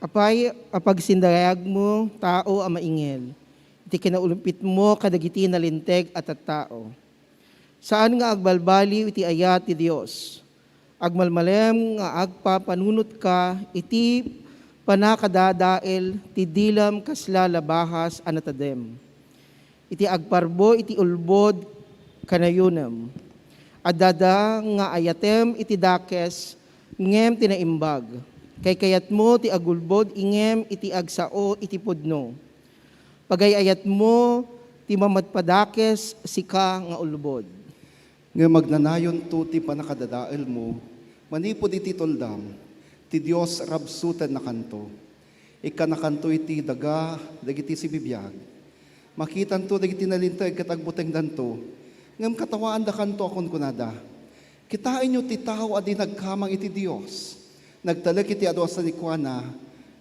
Apay apagsindayag mo, tao ang maingel. Iti kinaulumpit mo kadagiti nalinteg at tao. Saan nga agbalbaliw iti ayat ti Dios? Agmalmalem nga agpapanunot ka iti panakadadael ti dilam kasla labahas anatadem. Iti agparbo iti ulbod kanayunam. Adada nga ayatem iti dakes ngem tinaimbag. Kay kayat mo ti agulbod ingem iti agsao iti pudno. Pagayayat mo ti mamatpadakes sika nga ulbod. Nga magnanayon to ti panakadadael mo, manipod iti toldam, ti Diyos rabsutan na kanto. Ika na kanto iti daga, dagiti si bibiyag. Makitan to dagiti nalintag katagbuteng danto, ngam katawaan da kanto akon kunada. Kitain nyo ti tao adi nagkamang iti Diyos. Nagtalag iti ados sa likwana,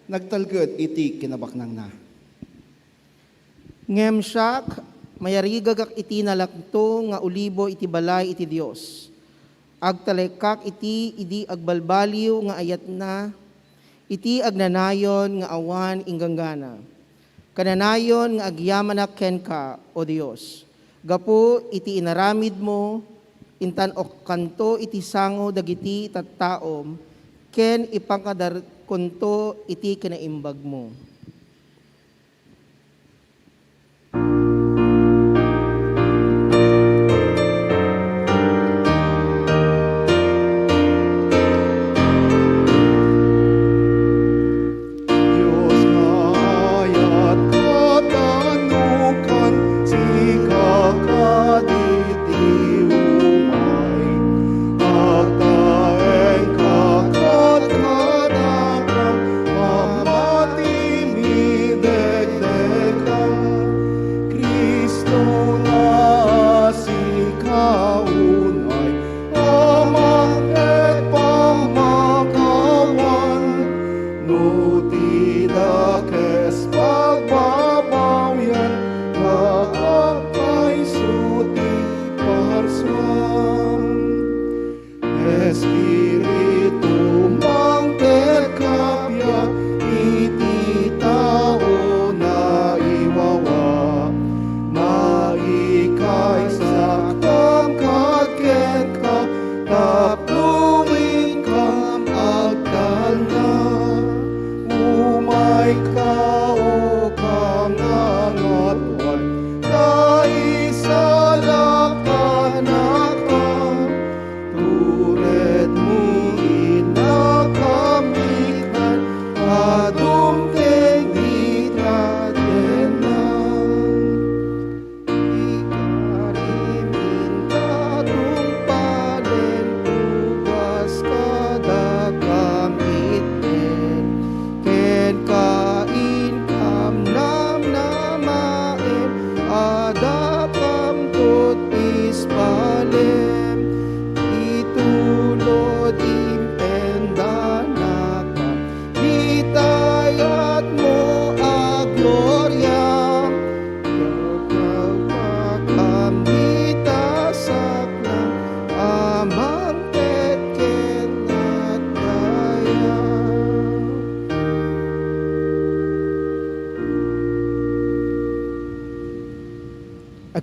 nagtalgad iti kinabaknang na. Ngem siyak, mayarigagak iti nalakto nga ulibo iti balay iti Dios. Agtalekak iti idi agbalbaliw nga ayat na, iti agnanayon nga awan inganggana. Kananayon nga agyamanak ken ka, o Dios. Gapo iti inaramid mo, intan ok kanto iti sango dagiti tattaom, ken ipangkadar kunto iti kinaimbag mo.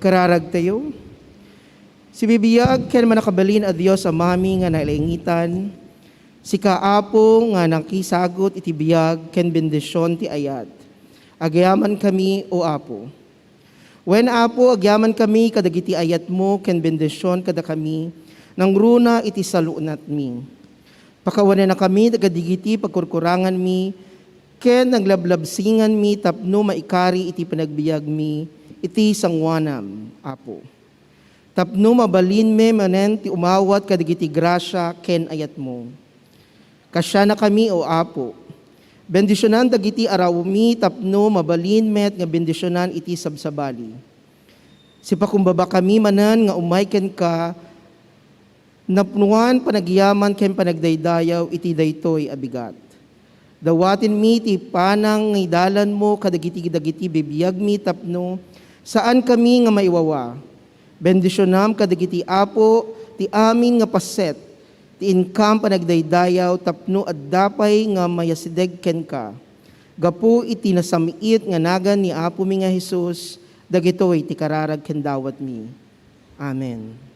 Kararag tayo. Si bibiyag ken manakabalin a Dios amami nga nailangitan, si kaapo nga nakisagot iti biyag ken bendisyon ti ayat. Agyaman kami o Apo. Wen Apo agyaman kami kadagiti ayat mo ken bendisyon kada kami nang runa iti salunat mi. Pakawanan na kami dagadigiti pagkurkurangan mi ken naglablabsingan mi tapno maikari iti panagbiag mi iti sangwanam, Apo. Tapno mabalin me manen ti umawat kadagiti grasya ken ayat mo. Kasya na kami o Apo. Bendisyonan dagiti arawmi tapno mabalin met nga bendisyonan iti sabsabali. Si pakumbaba kami manen nga umay ken ka napnuan panagyaman ken panagdaydayaw iti daytoy abigat. Dawatin mi ti panang ngidalan mo kadagiti bibiyag mi tapno saan kami nga maiwawa? Bendisyonam kadagiti Apo, ti amin nga paset, ti inkam panagdaydayaw, tapno at dapay nga mayasideg ken ka. Gapu iti nasamiit nga nagan ni Apo mi nga Jesus, dagitoy ti kararag ken dawat mi. Amen.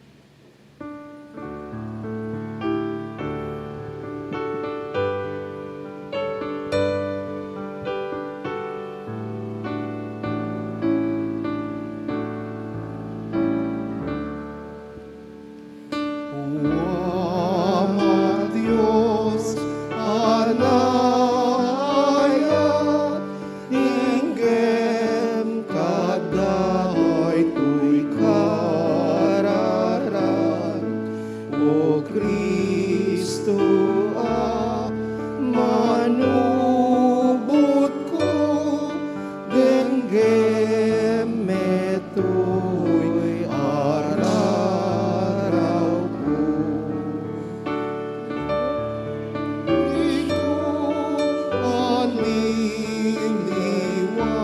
Ama Diyos, anaya, inggem kaday tuy kararan. O Kristo, manubot ko, denggem metoy araraw ko. Ito aliliwa,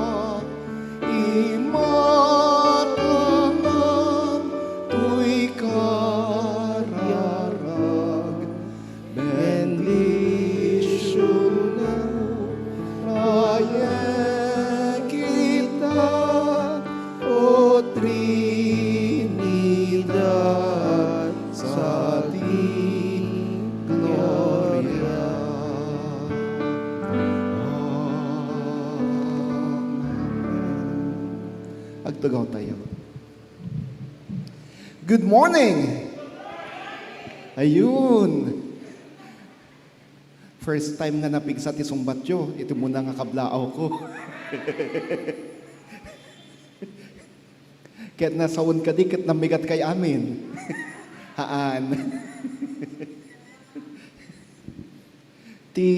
imatangam, tuy kararag. Bendisyon raya kita, O Trinidad, sa di gloria. Amen. Agtugaw tayo. Good morning! Ayun! First time nga napigsa ti sumbatyo, ito muna nga kablaaw ko. Kaya't nasawon ka di, kaya't namigat kay amin. Haan. Ti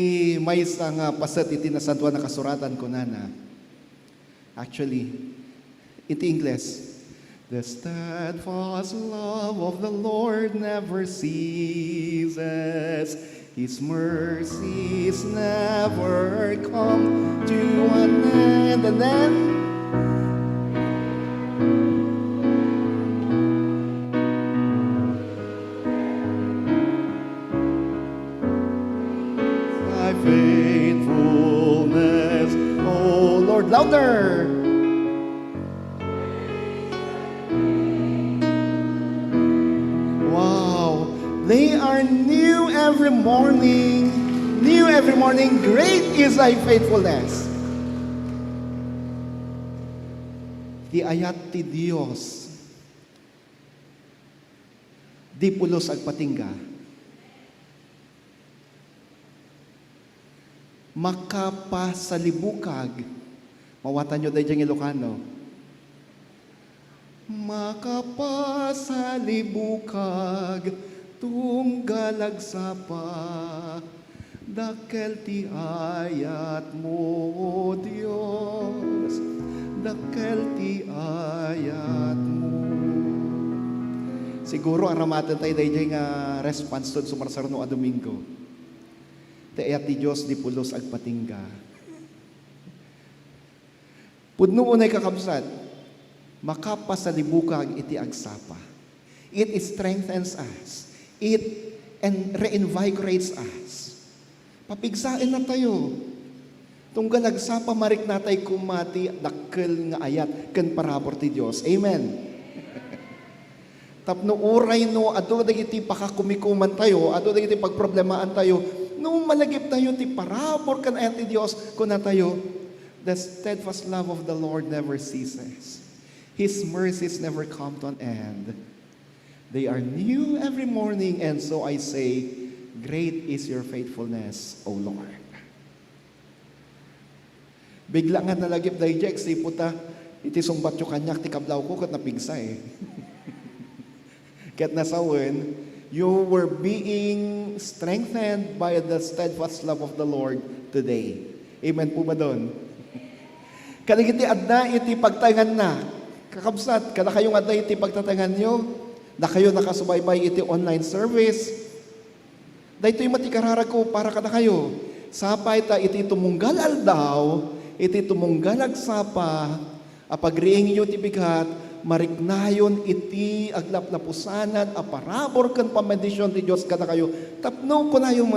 may isang pasat iti nasadwa na kasuratan ko nana. Actually, iti Ingles. The steadfast love of the Lord never ceases. His mercies never come to an end. And then, thy faithfulness, O Lord, louder. Wow, they are new every morning. New every morning. Great is thy faithfulness. Ti ayat ti Dios. Di pulos agpatingga. Makapasalibukag. Mawatan nyo dahil diyang Ilocano. Makapasalibukag tunggalag sapa, dakel ti ayat mo, Diyos, dakel ti ayat mo. Siguro aramatan tayo dahil nga response doon sumarsarno a Domingo. Ti ayat ti Diyos di pulos agpatingga. Pudno unay kakabsat, makapasalibukag iti agsapa. It strengthens us. It reinvigorates us. Papigsain na tayo. Tunggal agsapa marik natay kumati dakkel nga ayat ken parabor ti Dios. Amen. Tapno uray no adu dagiti pakakumikuman tayo, adu dagiti pagproblemaan tayo, no malagip tayo ti parabor ken ayat ti Dios kuna tayo. The steadfast love of the Lord never ceases. His mercies never come to an end. They are new every morning, and so I say, great is your faithfulness, O Lord. Bigla nga nalagip dahi Jack, si puta, iti sumbat yung kanyak, ti kablaw ko, kat napigsa eh. Kat nasawin, you were being strengthened by the steadfast love of the Lord today. Amen po ba doon? Kanigiti adna, iti pagtangan na, kakabsat, kada kayong aday iti pagtatangan nyo, na kayo nakasubaybay iti online service. Dahito yung matikarara ko para kada kayo. Sapay ta iti tumunggal aldaw, iti tumunggal agsapa, apagriing nyo ti bigat, marignayon iti aglap na pusanan, aparabor kan pamedisyon ti Diyos kada kayo. Tapno ko na yung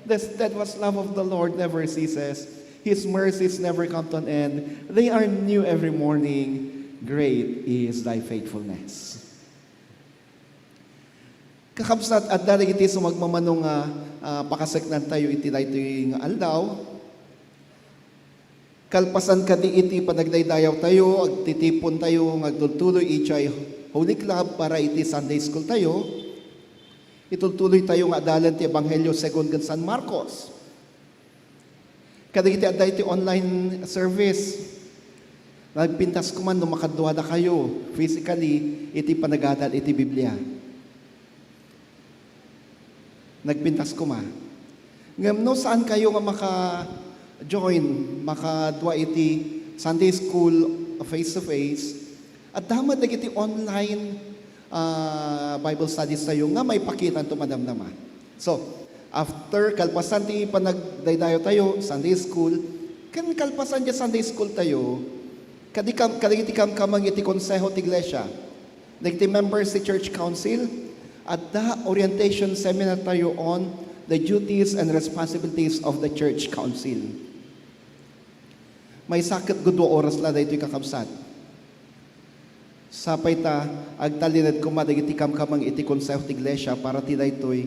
the steadfast love of the Lord never ceases. His mercies never come to an end. They are new every morning. Great is thy faithfulness. Kakabsat at dahil iti sumagmamanong pakasaknan tayo iti daytoy nga aldaw. Kalpasan kadi iti panagdaydayaw tayo, agtitipon tayo, agtultuloy iti Holy Club para iti Sunday School tayo. Itultuloy tayo nga adalan ti Ebanghelyo según kan San Marcos. Kadi iti adda iti online service. Nagpintas ko man no makadwa na kayo physically iti panagadal iti Biblia. Nagpintas ko ma. Ngam no saan kayo nga maka-join, makadwa iti Sunday School face-to-face, at damat iti online Bible studies tayo nga may pakitan to madamdama. So, after kalpasan ti panagdaydayo tayo, Sunday School, kan kalpasan di Sunday School tayo, kadikiti kamang iti konseho ti iglesia, nagti members ti Church Council, at the orientation seminar tayo on the duties and responsibilities of the Church Council. May sakit gudwa oras la dahito kakabsat. Sapay ta, agtalinad ko madagiti kamkamang iti konseho ti iglesia para ti daytoy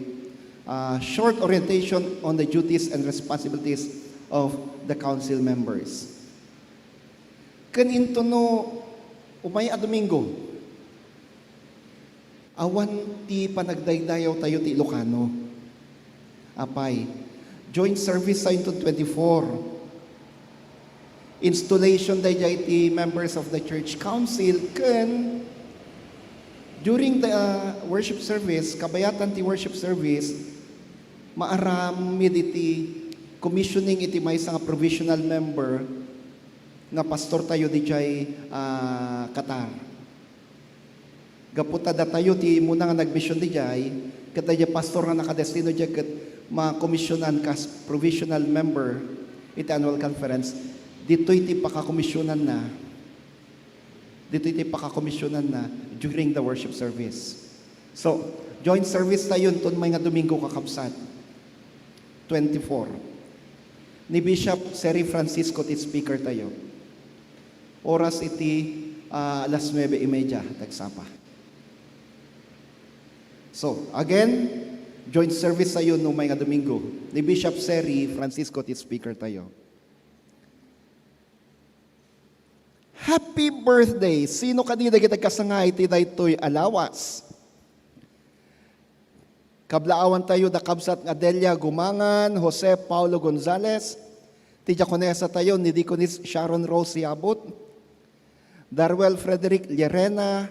short orientation on the duties and responsibilities of the council members. Kaninto no, umay a Domingo, awan ti panagdaydayaw tayo ti Ilocano. Apay, joint service sa into 24. Installation dayjay ti members of the church council ken during the worship service, kabayatan ti worship service, maaramid iti commissioning iti maysa nga provisional member nga pastor tayo dayjay Qatar. Gaputa da tayo ti muna nga nagmission di jay, kat daya pastor nga nakadestino jay kat ma-commissionan kas provisional member iti annual conference, dito iti pakakomisyonan na. Dito iti pakakomisyonan na during the worship service. So, joint service tayo ton may nga Domingo kakabsat. 24. Ni Bishop Seri Francisco ti speaker tayo. Oras iti alas 9:30 tagsapa. So, again, joint service tayo no may nga Domingo. Ni Bishop Seri Francisco ti speaker tayo. Happy birthday! Sino kanina kita kasangay ti daytoy alawas? Kablaawan tayo da kabsat nga Delia Gumangan, Jose Paulo Gonzalez, ti diakonesa tayo ni Diconis Sharon Rose Yabut, Darwell Frederick Llerena,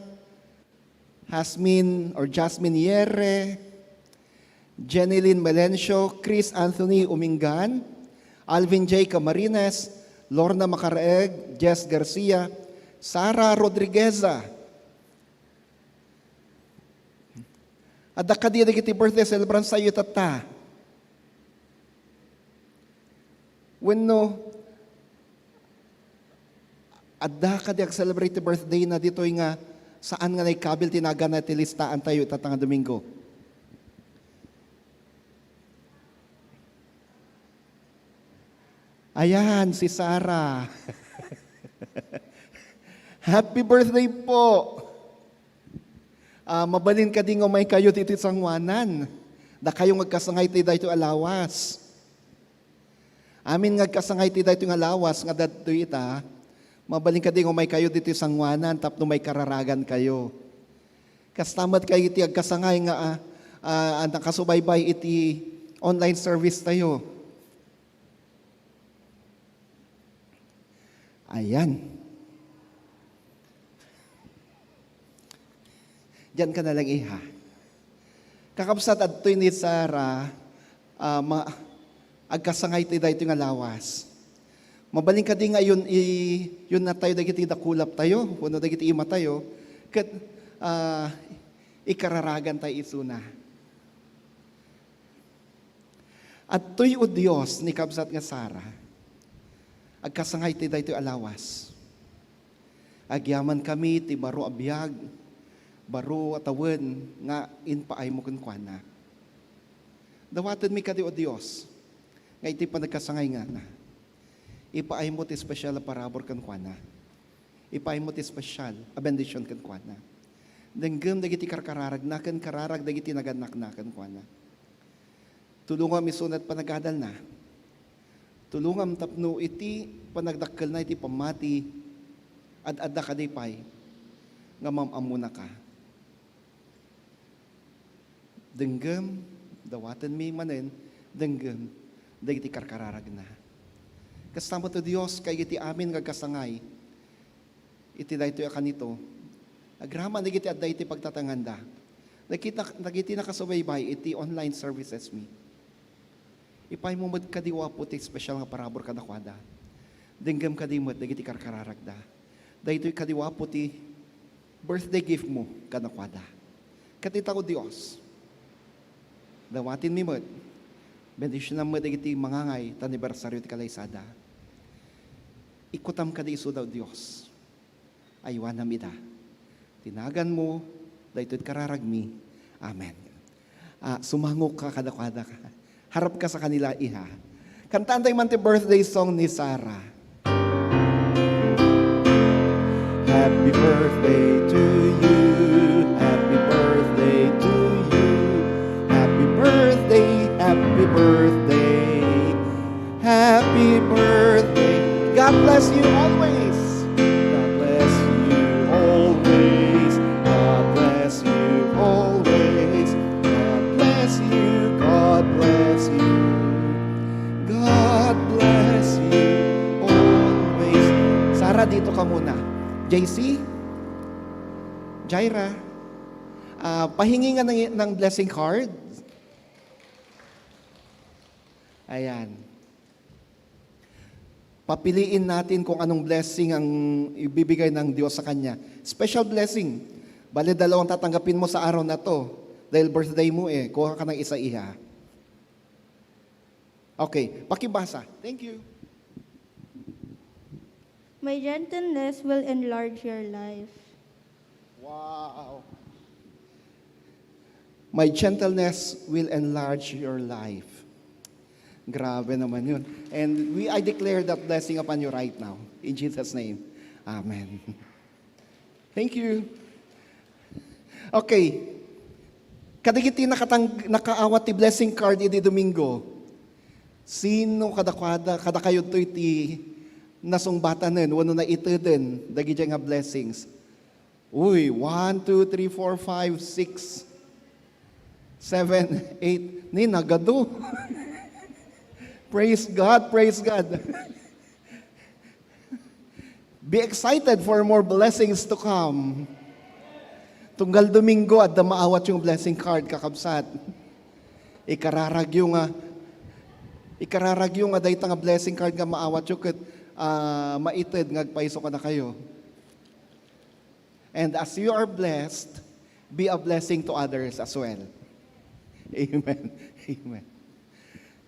Jasmine Yerre, Jenilyn Melencio, Chris Anthony Umingan, Alvin J. Camarines, Lorna Macaraeg, Jess Garcia, Sara Rodrigueza. At kadi iti birthday celebrant sa iyo tata. Wenno adda kadi celebrate birthday na ditoy nga saan nga naikabil tinaga na tilistaan tayo itatanga Domingo. Ayan, si Sarah. Happy birthday po. Mabalin ka din may kayo dito sangwanan. Da kayo magkasangay ti dayto alawas. Amin ngagkasangay ti dayto nga alawas nga dadto ita. Mabalin ka din may kayo dito sangwanan tapno may kararagan kayo. Kastamat kayo iti agkasangay nga nakasubaybay iti online service tayo. Ayan. Diyan ka na lang iha. Kakabsat adto ni Sarah, agkasangay ti dayto nga lawas. Mabaling ka din nga yun na tayo dagiti dakulap tayo, kuno dagiti ima tayo, ket ikararagan tayo isuna. At to'y o Diyos ni kabsat nga Sarah, agkasangay ti dayto alawas. Agyaman kami ti baro abiyag, baro atawen nga inpaay mo kunkwana. Dawatan mi kadi o Dios nga iti panagkasangay nga na. ipaay mo ti special na parabor kan kuana. Ipaay mo ti special, a benediction kan kuana. Denggem dagiti karkararag na kan kararag dagiti naganak na kan kuana. Tulungan misunat panagadal na. Tulungan tapno iti panagdakkel na iti pamati at adda kadipay nga mamamuna ka. Denggem, dawatan mi manen, denggem, dagiti karkararag na. Kasama to Dios, kay iti amin nga kasangay, iti daytoy kanito, agrama dagiti adda iti pagtatanganda. Nagiti nakasubaybay iti online services mi. Ipay mo mod kadiwa po ti special nga parabor kadakwada. Denggem kadimot dagiti karkararag da. Daytoy kadiwa po ti birthday gift mo kadakwada. Katita ko Dios. Dawatin mi mod. Bendisyon mo dagiti mangangay tanibersaryo ti kalaysada. Ikutam ka di iso daw Dios. Aywan namida. Tinagan mo, daytoy kararag mi. Amen. Sumangok ka kadakwada ka. Harap ka sa kanila iha. Kantaan tayo man ti birthday song ni Sarah. Happy birthday to you. Happy birthday to you. Happy birthday, happy birthday. Happy birthday. God bless you always. God bless you always. God bless you always. God bless you. God bless you. God bless you always. Sarah, dito ka muna. JC? Jaira? Pahingi nga ng blessing card. Ayan. Papiliin natin kung anong blessing ang ibibigay ng Diyos sa Kanya. Special blessing. Bale, dalawang tatanggapin mo sa araw na to. Dahil birthday mo kuha ka ng isa iha. Okay, pakibasa. Thank you. My gentleness will enlarge your life. Wow. My gentleness will enlarge your life. Grabe naman yun. And I declare that blessing upon you right now. In Jesus' name. Amen. Thank you. Okay. Kadagiti nakaawat ti blessing card iti Domingo. Sino kada kayo to iti nasungbatanen, wano na ito din, dagi nga blessings. Uy, 1, 2, 3, 4, 5, 6, 7, 8, ni nagado. Praise God, praise God. Be excited for more blessings to come. Tunggal Domingo at maawat yung blessing card kakabsat. Ikararag yung dayta nga blessing card nga maawat yung maitid ngagpaiso ka na kayo. And as you are blessed, be a blessing to others as well. Amen. Amen.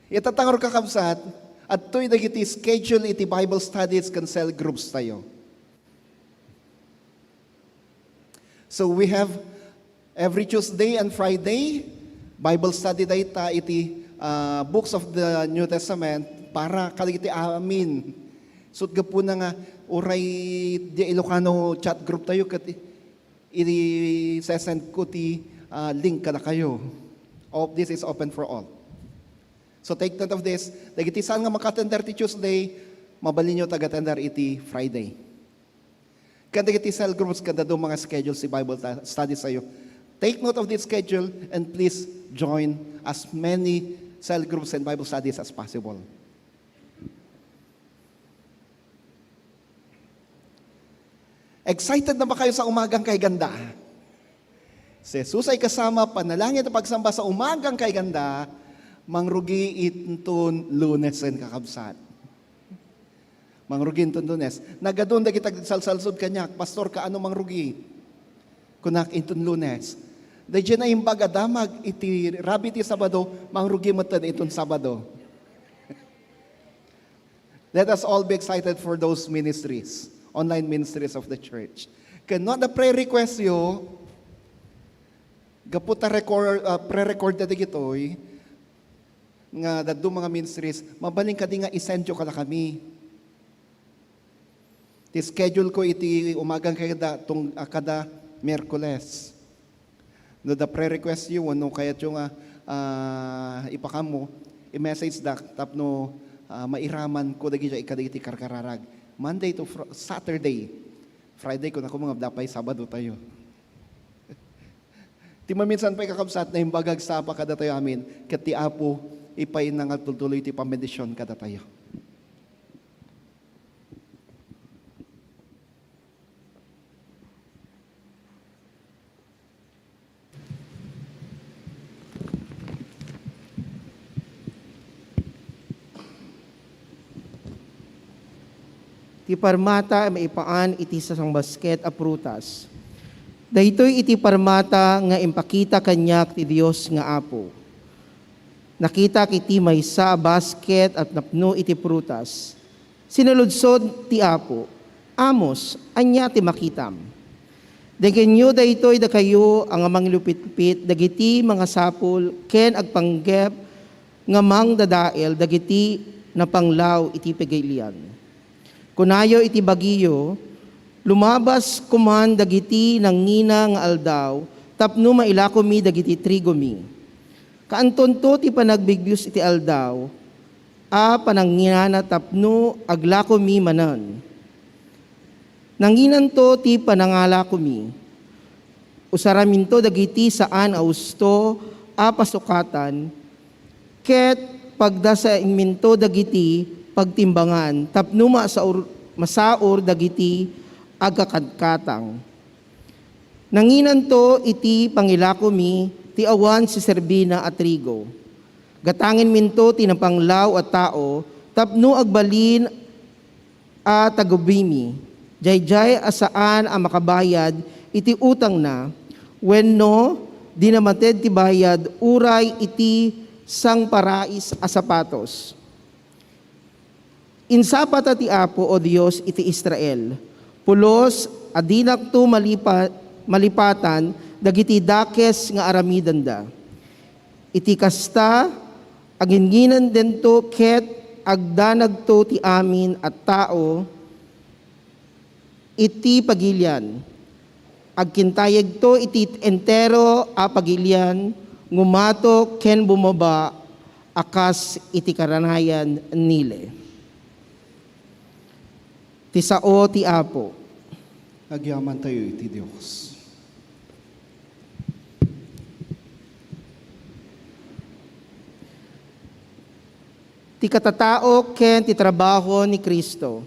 Itatangor ka kabsat, at to'y dagiti schedule iti Bible studies can cell groups tayo. So we have every Tuesday and Friday, Bible study dayta iti books of the New Testament para kaligiti amin. So gapo na nga, uray di Ilocano chat group tayo kat i-send ko ti link ka na kayo. This is open for all. So take note of this. Dagiti saan nga makatender ti Tuesday, mabalin nyo tagatender iti Friday. Kanda dagiti cell groups, kanda do mga schedule si Bible study sa'yo. Take note of this schedule and please join as many cell groups and Bible studies as possible. Excited na ba kayo sa umagang kay ganda? Si Jesus ay kasama, panalangin at pagsamba sa umagang kay ganda, mangrugi itun Lunes and kakabsat. Mangrugi itun Lunes. Nagadun da kita salsalsod kanyak, pastor ka ano mangrugi? Kunak itun Lunes. Da dyan na imbag adamag iti rabi ti Sabado, mangrugi matan itun Sabado. Let us all be excited for those ministries, online ministries of the church. Kano na prayer request yo, gaputa pre-record na digitoy, nga dadto mga ministries, mabaling ka di nga isendyo ka na kami. Ti schedule ko iti umagang kada Miyerkules. No, the pre-request you, no, kaya yung ipakam mo, i-message da, tapno mairaman ko dagi siya ikaditi karkararag. Monday to Saturday. Friday ko na ko mga dapay, Sabado tayo. Ti maminsan pa ikakabsat na himbagag sapa kada tayo amin, kat ti Apo, ipay na nga tuloy ti pamedisyon kada tayo. Ti parmata maipaan iti sang basket a prutas. Daytoy iti parmata nga impakita kanyak ti Dios nga Apo. Nakita kiti maysa a basket at napno iti prutas. Sinaludsod ti Apo, Amos, anya ti makitam. Dagenyo daytoy da kayo ang amang lupit-pit dagiti mga sapol ken agpanggep nga mang dadael dagiti napanglaw iti pagilian. Kunayo iti bagiyo, lumabas kuman dagiti nangina nga aldaw, tapno mailako mi dagiti trigo mi. Kaanton to ti panagbigyus iti aldaw, panangina tapno aglako mi manan. Nanginan to ti panangalako mi. Usaramin to dagiti saan austo pasukatan, ket pagdasa minto dagiti pagtimbangan, tapno masaur dagiti agakadkatang. Nanginan to iti pangilako mi, ti awan si serbina at trigo. Gatangin minto tinapanglaw at tao, tapno agbalin at tagubimi. Jay asaan ang makabayad, iti utang na, wenno dinamated ti bayad, uray iti sang parais a sapatos. Insapata ti Apo o Dios iti Israel. Pulos adinak to malipatan dagiti dakes nga aramidan da. Iti kasta aginginan den to ket agdanag to ti amin at tao iti pagilian. Agkintayeg to iti entero a pagilian ngumato ken bumaba akas iti karanayan nile. Ti sao ti Apo. Agyaman tayo iti Diyos. Ti katatao ken ti trabaho ni Kristo.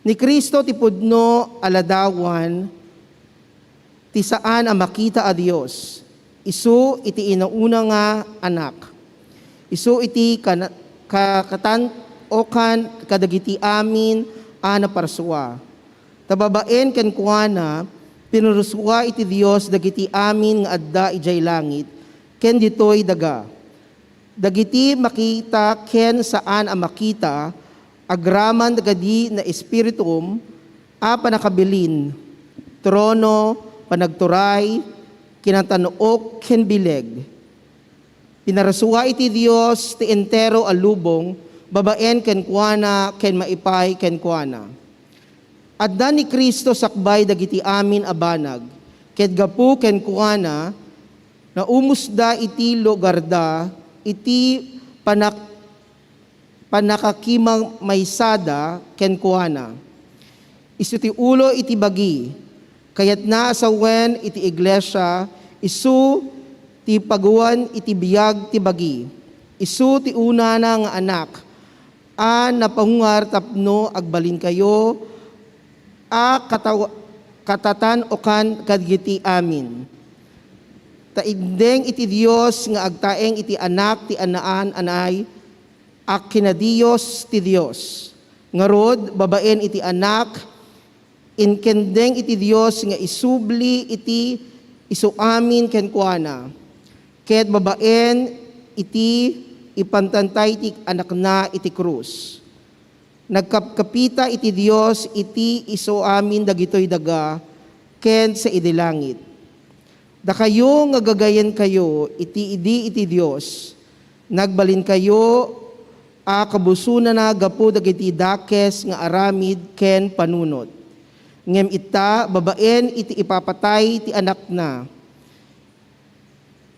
Ni Kristo ti pudno aladawan ti saan a makita a Dios. Isu iti inauna nga anak. Isu iti kakatan okan kadagiti amin ana parsuwa. Tababaen ken kuana pinuruswa iti Dios dagiti amin nga adda ijay langit ken ditoy daga. Dagiti makita ken saan a makita agraman dagadi na espiritum panakabilin trono panagturay kinatanuok ken bileg. Pinarasuwa iti Dios ti entero a lubong babaen ken kuana ken maipay ken kuana. Adda ni Kristo sakbay dagiti amin a banag ket gapu ken kuana na umusda iti logarda iti panakakimang maysada ken kuana. Isu ti ulo iti bagi kayat na asawen iti iglesia isu ti paguan iti biyag ti bagi. Isu ti una na nga anak napangungar tapno agbalin kayo katatan okan kadgiti amin. Taigdeng iti Dios nga agtaeng iti anak ti anaan anay kinadiyos ti Dios. Ngarod babaen iti anak inkendeng iti Dios nga isubli iti isu amin ken kuana. Ket babaen iti ipantantay iti anak na iti krus. Nagkapkapita iti Dios iti iso amin dagitoy daga ken sa idilangit. Da kayo nga gagayen kayo iti idi iti Dios. Nagbalin kayo Kabusunan na gapu dagiti dakes nga aramid ken panunot. Ngem ita babaen iti ipapatay ti anak na.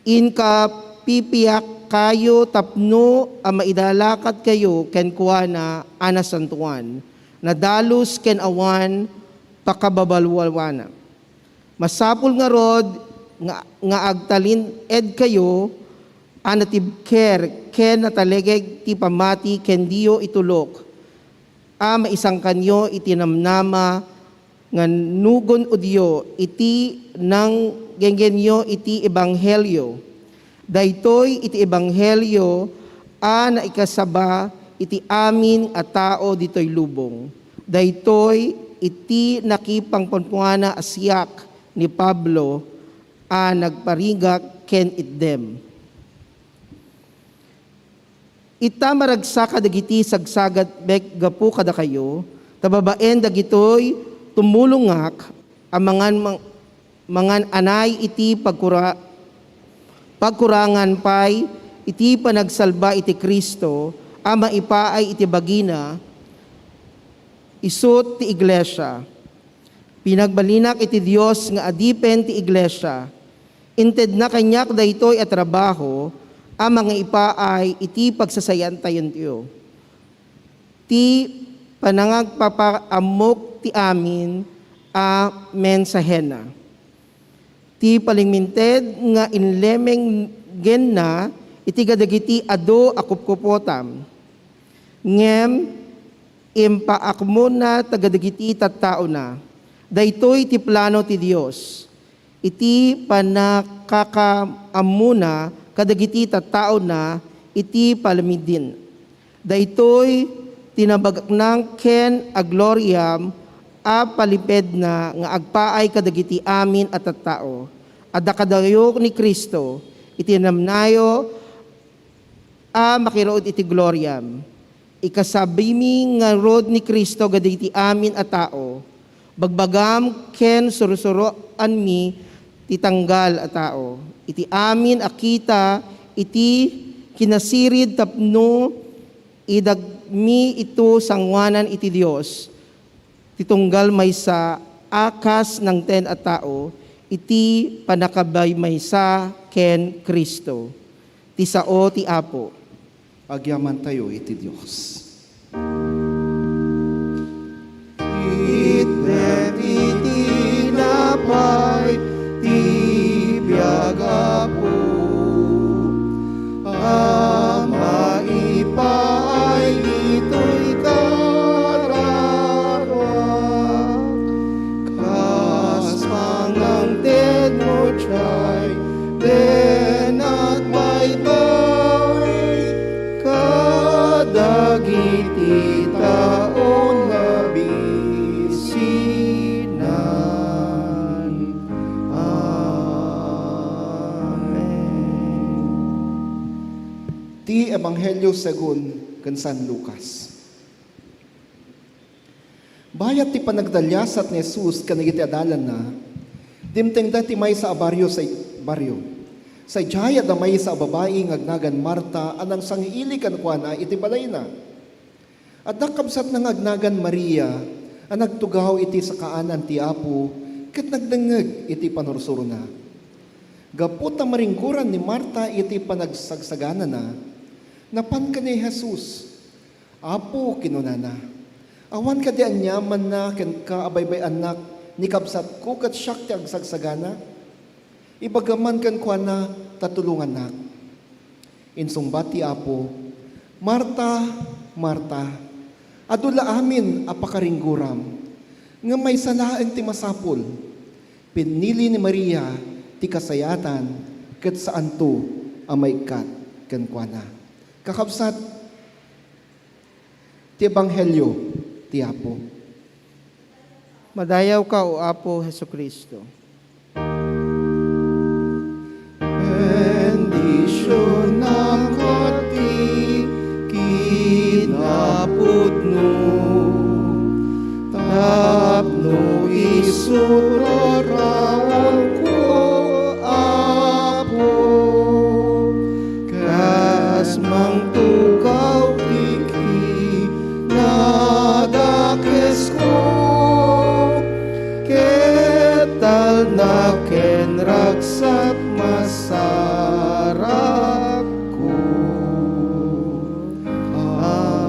Inka pipiyak kayo tapno a maidalakat kayo ken kuana anasantuan. Nadalus ken awan pakababalwalwana. Masapul nga rod nga agtalin ed kayo anatibker ken natalegeg ti pamati ken diyo itulok. Maisang kanyo itinamnama nga nugon udyo iti nang genggenyo iti ebanghelyo. Daytoy iti ebanghelyo na ikasaba iti amin a tao ditoy lubong. Daytoy iti nakipangpunpuana asyak ni Pablo nagparigak ken itdem. Ita maragsak dagiti sagsagat bek gapu kada kayo, tababaen dagitoy tumulungak ang mangan anay iti pagkurangan pay iti panagsalba iti Kristo ama ipaay iti bagina isut ti iglesia. Pinagbalinak iti Dios nga adipen ti iglesia. Inted na kanyak daytoy at trabaho ang mga ipaay iti pagsasayan tayon tiyo. Ti panangagpapaamok ti amin mensahena. Ti palingminted nga inlemeng gen na iti gadagiti ado akupkupotam. Ngem impaakmo na tagadagiti tattao na. Daytoy ti plano ti Dios. Iti panakakaamuna kadagiti tattao na iti palamidin. Daytoy tinabagak ng ken a gloriam paliped na nga agpaay kadagiti amin at tattao. Adda kadayo ni Kristo itinamnayo makirood iti gloriam. Ikasabi mi nga rod ni Kristo gaditi amin at tao. Bagbagam ken surusuroan mi titanggal at tao. Iti amin akita iti kinasirid tapno idagmi ito sangwanan iti Dios. Titunggal may sa akas ng ten at tao iti panakabay may sa ken Kristo. Ti sao ti Apo. Agyaman tayo iti Diyos. Itnet iti napay ti biagapo maipaay ito'y kararak kas mangang ten mo chay den at baybay kadagiti taon na bisinan. Amen. Ti Ebanghelyo segun ken San Lucas. Bayat ti panagdalyasat ni Jesus kanagiti adalan na, dimteng dati may sa baryo. Sa jaya damay sa babae ngagnagan Marta anang sangiili kanukuana iti balay na. At nakabsat ng agnagan Maria ang nagtugaw iti sa kaanan ti Apo ket nagdengeg iti panursuro na. Gapot ang maringguran ni Marta iti panagsagsagana na, napan ka ni Jesus. Apo kinunana, awan ka di anyaman na ken ka abaybay anak ni kabsat ko ket siyak ti agsagsagana. Ibagaman kan kuana tatulungan na. Insungbat ti Apo, Marta, Marta, adula amin apakaringguram, nga may salaan ti masapul. Pinili ni Maria ti kasayatan, ket saan to amay kat kan kuana. Kakabsat, ti Ebanghelyo ti Apo. Madayaw ka o Apo Hesukristo. Bendisyon ako ti kinapudno, tapno isuraraon ko, Apo, kas mang tukaw ti ken ragsat masarak ko. Amen.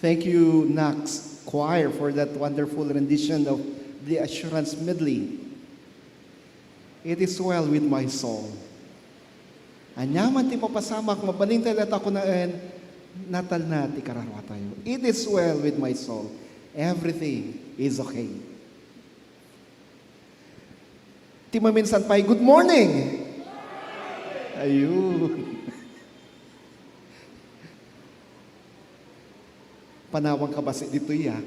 Thank you, Nax Choir, for that wonderful rendition of the Assurance Medley. It is well with my soul. Anyaman ti papasamak, mabalintay at ako na natal na ti kararwa tayo. It is well with my soul. Everything is okay. Ti maminsan pa'y, good morning! Ayun. Panawang kabasi dito iya.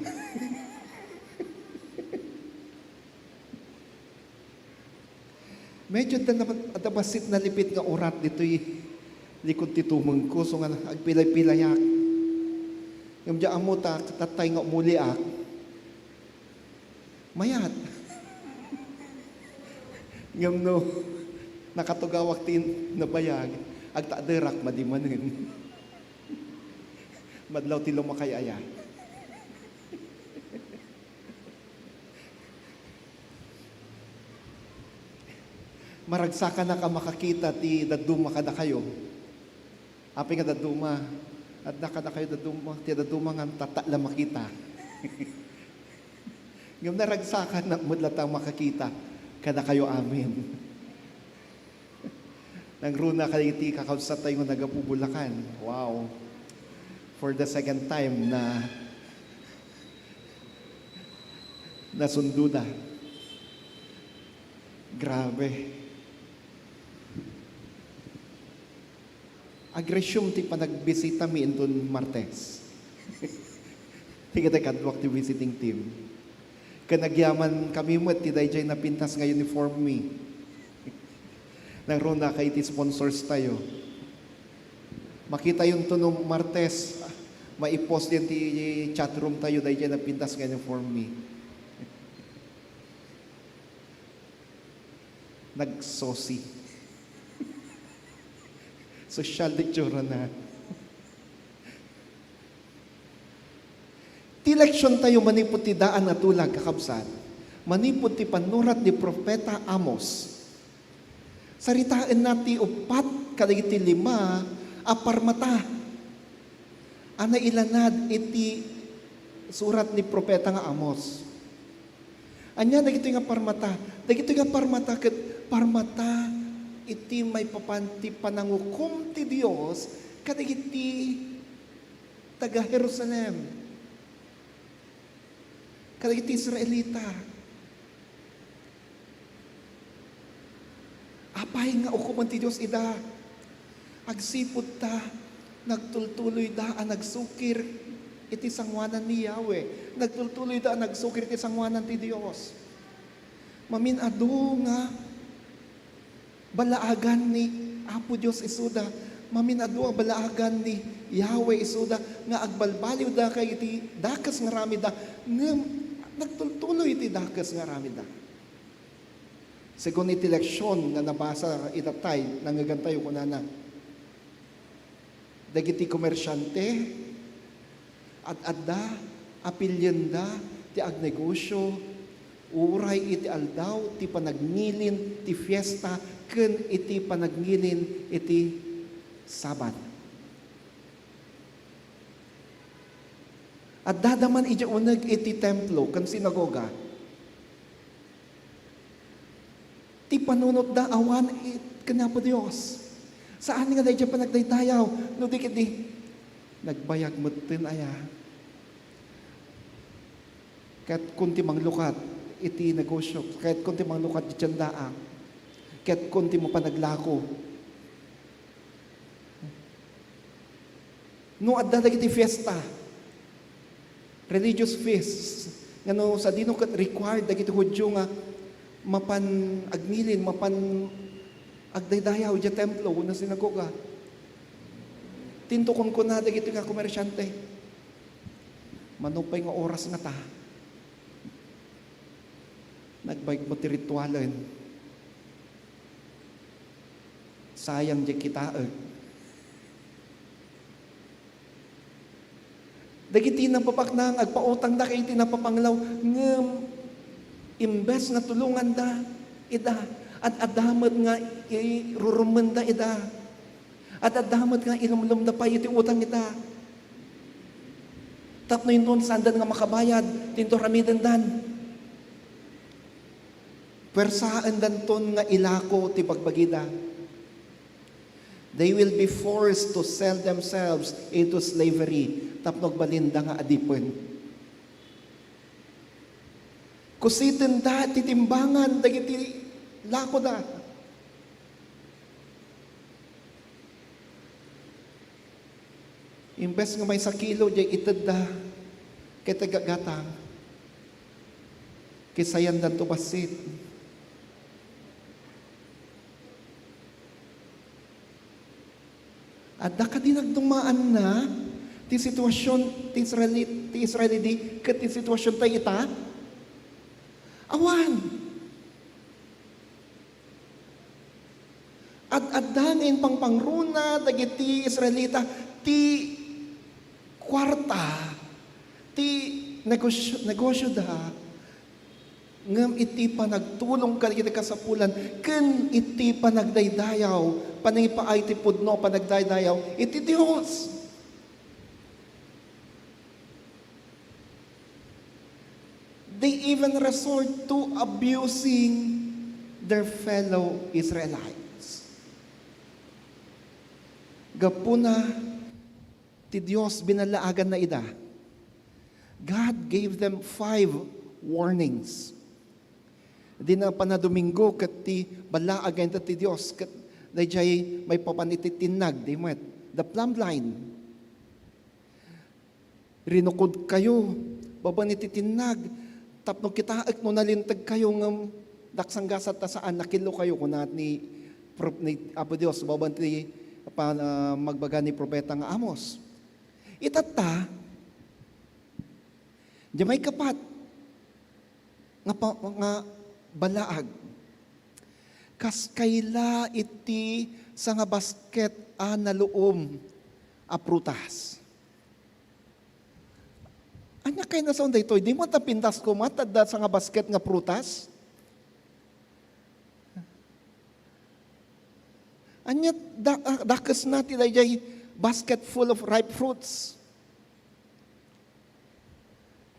Medyo adabasit na lipit nga urat dito likod titumong ko. So nga agpilay-pilayak. Yung diya amo tatay nga umuli ak. Mayat. Ngam no, nakatugawak tin na bayag, agtaaderak madimanin. Madlaw ti lumakayaya. Maragsaka na ka makakita ti daduma ka na kayo. Api nga daduma, at naka na kayo daduma, ti daduma nga tatala makita. Ngam naragsaka na mudlatang makakita, kada kayo amin. Nang runa kayo ti kakausat tayo nagapubulakan. Wow. For the second time na nasundo na. Grabe. Agresyong ti panagbisita mi indun Martes. Tingnan kadwak ti visiting team. Kanagyaman kami mo ti dayjay na pintas nga uniform mi. Nang rona kay ti sponsors tayo. Makita yung tunong Martes, maipost din ti chatroom tayo dayjay na pintas nga uniform mi. Nagsosi. Social lecture na. Ti leksyon tayo manipot ti daan na tulag kakabsat. Manipot ti panurat ni Propeta Amos. Saritaan nati upat kadagiti 5 aparmata. Ana ilanad iti surat ni Propeta nga Amos. Anya dagito nga parmata. Dagito nga parmata ket parmata iti may papanti panangukom ti Dios kadagiti taga Jerusalem. Kadagiti Israelita. Apay nga ukuman ti Dios ida. Agsipod ta, nagtultuloy da ang nagsukir iti sangwanan ni Yahweh. Nagtultuloy da ang nagsukir iti sangwanan ti Dios. Maminado nga balaagan ni Apo Dios isuda. Maminado ang balaagan ni Yahweh isuda nga agbalbaliw da kay iti dakas nga rami da. Nagtultuloy iti dakas nga rami da. Según iti leksyon nga nabasa itatay nangagantayo ko na dagiti komersyante at adda apilyenda ti agnegosyo uray iti aldaw ti panagnilin ti fiesta ken iti panagnilin iti Sabat. At dadaman iti uneg iti templo ken sinagoga. Ti panunot da awan kanya po Dios. Saan nga dahil pa nagdaydayaw? No di kiti nagbayag mutin aya. Kahit kunti manglukat iti negosyo, kahit kunti manglukat iti tsandaa, kahit kunti mo panaglako. No adda dagiti fiesta, religious feasts, ngano sa dino kat required dagiti Hudyo nga mapan agnilin, mapan agdaydayaw iti templo na sinagoga. Tintukon ko na dagiti nga komersyante. Manupay nga oras nga ta. Nagbayag mo ti ritualan. Sayang di kitaag. Dagiti napapaknang agpautang da kay tinapapanglaw ngem imbes na tulungan da ida at adamat nga iruruman da ida at adamat nga ilumlum da pa iti utang ita Tapno yun sandan nga makabayad, tinto ramidan dan. Pwersaan dan ton nga ilako ti pagbagida. They will be forced to sell themselves into slavery. Tapno balinda nga adipon. Kusitin da, titimbangan, dagiti lako da. Imbes nga may sakilo, di itad da, kay tagagatang, kisayan dan tubasit. At da ka dinagdumaan na, ti sitwasyon, ti Israeli di, kat ti sitwasyon tayo ita, awan. At dangin pang pangruna, dagiti Israelita, ti kwarta, ti negosyo da, ngam iti pa nagtulong ka iti kasapulan, ken iti pa nagdaydayaw, panangipaay ti pudno, panagdaydayaw, iti Diyos. They even resort to abusing their fellow Israelites. Gapuna, ti Diyos binalaagan na ida. God gave them 5 warnings. Di na panadomingo kat ti balaagan ti Diyos kat dayjay may papanititinag di met. The plumb line. Rinukod kayo, babanititinag, tapno kitaak no nalintag kayo ng daksanggasat ta saan nakilo kayo kunat ni Apo Diyos, babanti magbaga ni propeta nga Amos. Itata, di may kapat nga balaag. Kas kayla iti sa nga basket na luom a prutas. Anya kay na sa unday toy, di mo tapintas ko matadda sa nga basket nga prutas? Anya dakas natin ay basket full of ripe fruits.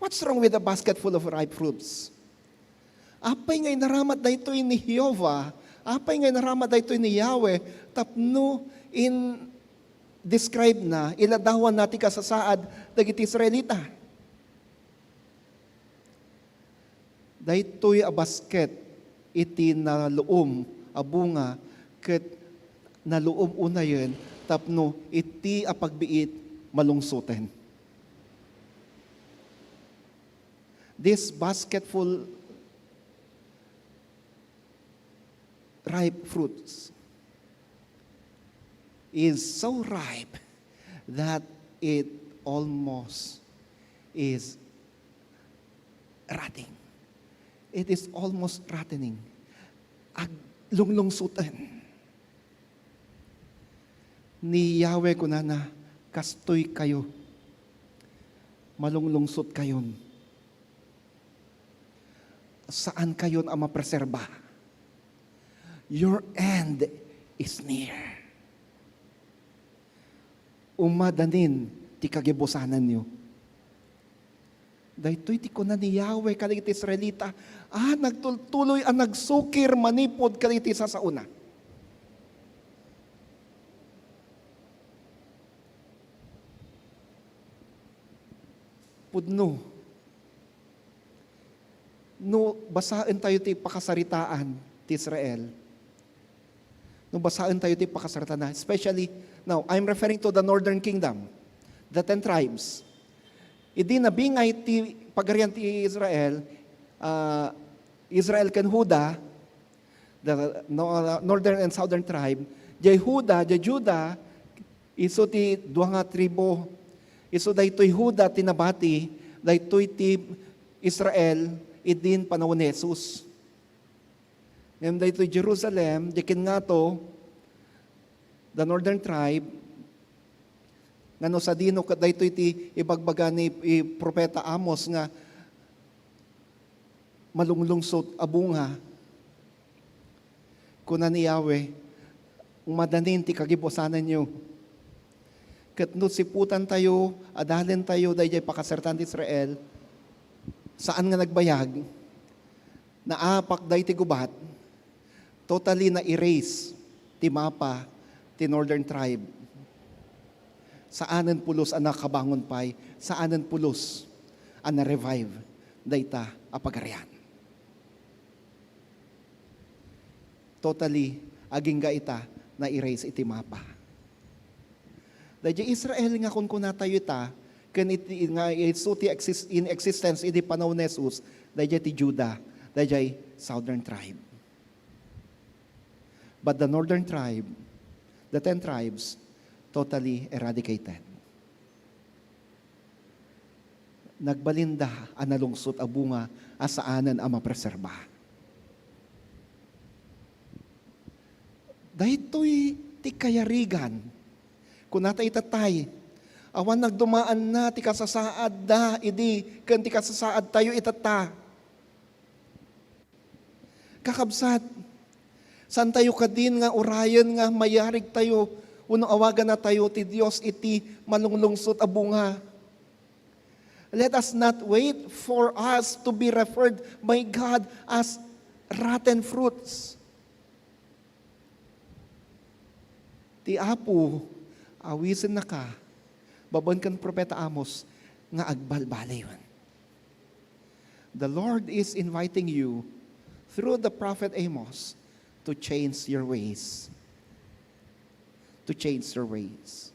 What's wrong with a basket full of ripe fruits? Apay ngay naramat da ito ni Jehovah, apay ngay naramat da ito ni Yahweh, tapno in describe na, iladawan natin kasasaad dagiti Israelita. Da ito'y a basket, iti na luom, a bunga, ket na luom una yun, tapno iti a pagbiit malungsutin. This basketful ripe fruits is so ripe that it almost is rotting. It is almost rotting. Lunglungsutan. Ni Yahweh kunana, kastoy kayo. Malunglungsot kayon. Saan kayon ang mapreserba? Your end is near. Umadanin ti kagibusanan nyo. Dahito'y ti kunan ni Yahweh kaligiti Israelita, nagtuloy ang nagsukir manipod kaligiti sa una. Pudno. No, basaan tayo ti pakasaritaan ti Israel. No, basaan tayo ti pakasaritaan na. Especially, now, I'm referring to the northern kingdom, the 10 tribes. Idi nabingay ti pagarian ti Israel, Israel ken Huda, the northern and southern tribe, jay Huda, jay Juda, iso ti dua nga tribo, iso daytoy Huda tinabati, daytoy ti Israel, idin panahon ni Jesus. Ngayon daytoy Jerusalem, dikin nga to, the northern tribe, ngano sa dino kat daytoy ti ibagbaga ni propeta Amos nga malunglungsot abunga kuna ni Yahweh umadanin ti kagibusanan nyo Ket no siputan tayo, adalen tayo, dayjay pakasertan ti Israel, saan nga nagbayag, naapak day ti gubat, totally na erase ti mapa, ti northern tribe. Saanan pulos ang nakabangon pay, saanan pulos ang na-revive, dayta apagarian. Totally, aging ga ita, na erase iti mapa. Dayjay Israel nga kung kunatayo ita, kan iti nga isu ti in existence iti panahon ni Jesus, dayjay ti Judah, dayjay southern tribe. But the northern tribe, the 10 tribes, totally eradicated. Nagbalinda ang nalungsot a bunga asaanan ang mapreserba. Dahito'y ti kayarigan, kung natay itatay, awan nagdumaan na ti kasasaad da, idi, kan ti kasasaad tayo itata. Kakabsat, saan tayo kadin nga urayan nga mayarig tayo, unang awagan na tayo ti Diyos iti malunglungsot a bunga. Let us not wait for us to be referred by God as rotten fruits. Ti Apo, awisin na ka, baban kan Propeta Amos, nga agbalbalayon. The Lord is inviting you through the Prophet Amos to change your ways. To change your ways.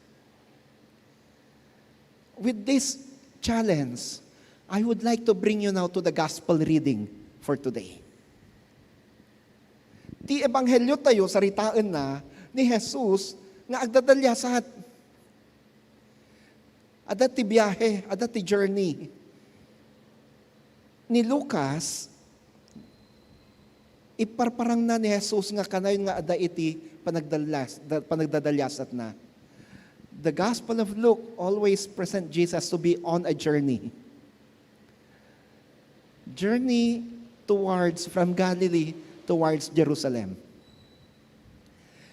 With this challenge, I would like to bring you now to the gospel reading for today. Ti ebanghelyo tayo, saritaan na ni Jesus nga agdadalyasat. Adat ti biyahe, adat ti journey. Ni Lucas, iparparang na ni Jesus nga kanayon nga ada iti panagdadalyasat na. The Gospel of Luke always present Jesus to be on a journey. Journey from Galilee towards Jerusalem.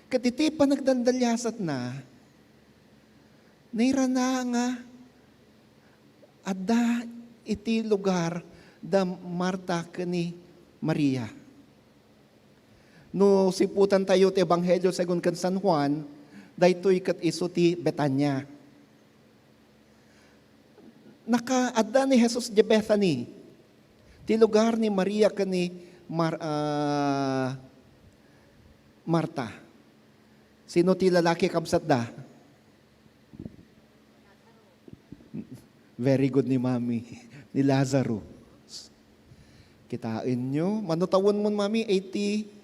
Katiti panagdandalyasat na, nairana nga ada iti lugar da Marta kani Maria. No siputan tayo ti Ebanghelyo según kan San Juan, daytoy ket isu ti Betania. Nakaadda ni Jesus di Bethany, ti lugar ni Maria kani Marta. Sino ti lalaki kabsat da? Very good ni Mami, ni Lazaro. Kitain nyo, manutawon mo Mami, 80.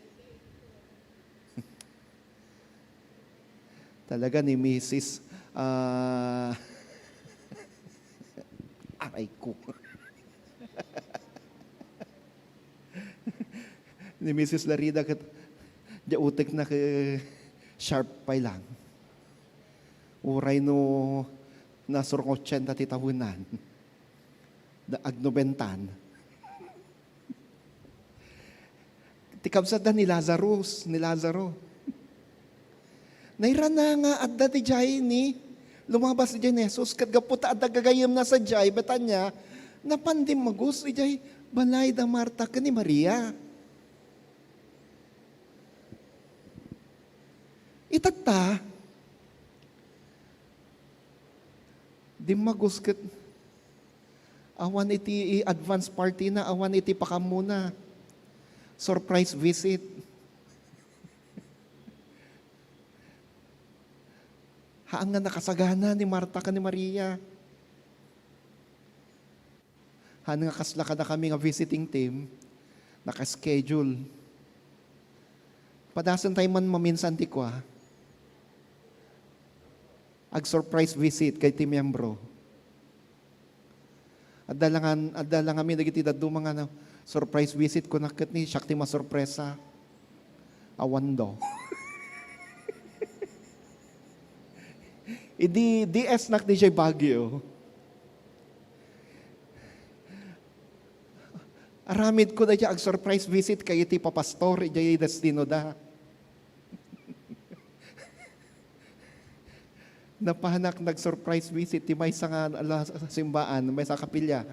Talaga ni Mrs. Aray ko. Ni Mrs. Larida, di utik na sharp pa lang. Uray no nasur 80 ti tahunan. Da agnobentan. Tikabsat da ni Lazaro. Nairana nga adda ti jay ni lumabas ti jay ni Jesus kat gaputa adda gagayem na sa jay Betanya napandim magus ti jay balay da Marta ken ni Maria. Itata di magus ket awan iti advance party na, awan iti pakamuna. Surprise visit. Haan nga nakasagana ni Marta ka ni Maria. Haan nga kasla ka na kami nga visiting team, nakaschedule. Padasan tayo man maminsan ti kwa. Ag-surprise visit kay ti miyembro. Adalang kami nagiti daddo mga surprise visit ko nakit ni siyak ti masurpresa. Awan do. Idi DS nak di siya Baguio. Aramid ko na siya ag-surprise visit kay iti papastor, iti destino da. napahanak nag-surprise visit ti may sa nga sa simbaan, may sa kapilya.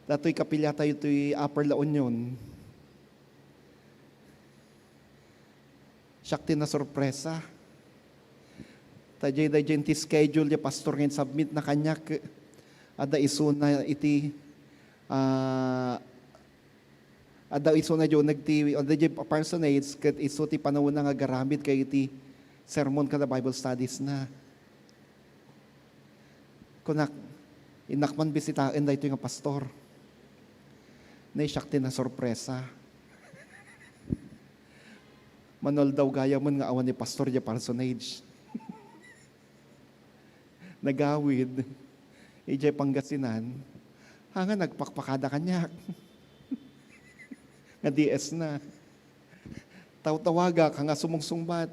Dato'y kapilya tayo to'y Upper La Union. Siyak na sorpresa. Tajay ti schedule ya pastor ngayon submit na kanyak. Ada iso na iti ada iso na jo nagti ada jay personage ket iso ti panawon na nga garamid kay iti sermon kada Bible studies na. Kunak inakman bisitain daytoy nga pastor. Nay siyak na sorpresa. Manol daw gaya man nga awan ni pastor ya personage. Nagawid, ijay Pangasinan, hanga nagpakpakada kanyak. Nga DS na. Tawaga ka nga sumungsungbat.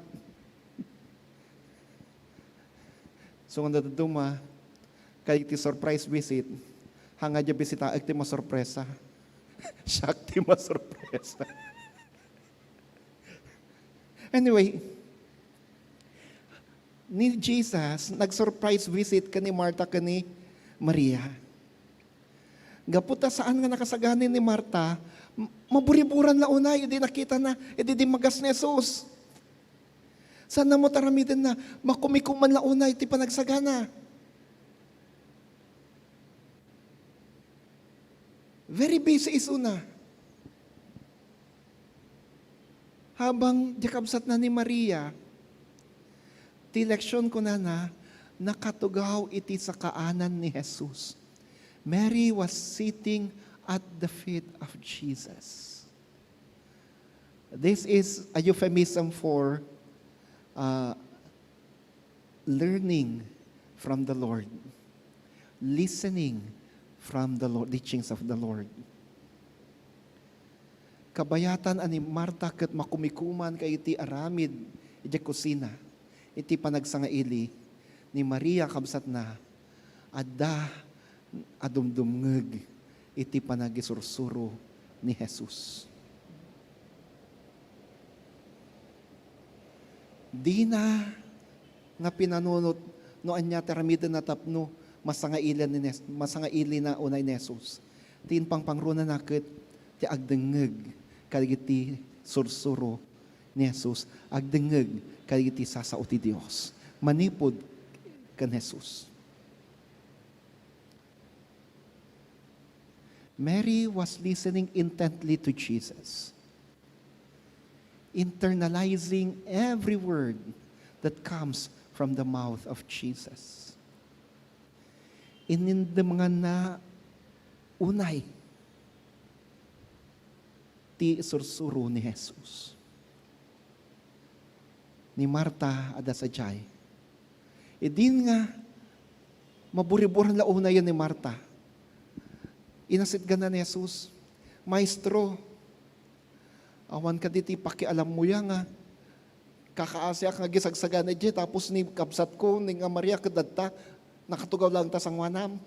So nga nadaduma, kay ti surprise visit, hanga dya bisita, ti masurpresa. Siyak ti masurpresa. Anyway, ni Jesus, nag-surprise visit ka ni Martha ka ni Maria. Gaputa saan nga nakasaganin ni Martha, maburiburan na unay, hindi nakita na, hindi magas ni Jesus. Sana mo taramitin na, makumikuman na unay, ti panagsagana. Very busy is una. Habang jakabsat na ni Maria, ti leksyon ko na nakatugaw iti sa kaanan ni Jesus. Mary was sitting at the feet of Jesus. This is a euphemism for learning from the Lord, listening from the Lord, teachings of the Lord. Kabayatan ani Marta ket makumikuman kay iti aramid iti kusina. Iti panagsangaili ni Maria kabsat na adda adumdumngeg iti panagisursuro ni Jesus. Di na nga pinanunot no anya teramiden na tapno masangaili na unay ni Jesus. Tin pangpangruna naket ti agdengeg kadagiti sursuro ni Jesus, agdengeg kadagiti sasao ti Dios. Manipod kan Jesus. Mary was listening intently to Jesus, internalizing every word that comes from the mouth of Jesus. Inin mga na unay ti sursuro ni Jesus. Ni Marta ada sadyay. Din nga maburiburan la una yan ni Marta. Inasit gana ni Jesus, Maestro, awan ka diti pakialam mo yan nga, kakaasya nga gisagsagan na dyan, tapos ni kapsat ko, ni nga Maria kadadta, nakatugaw lang ta sang wanam.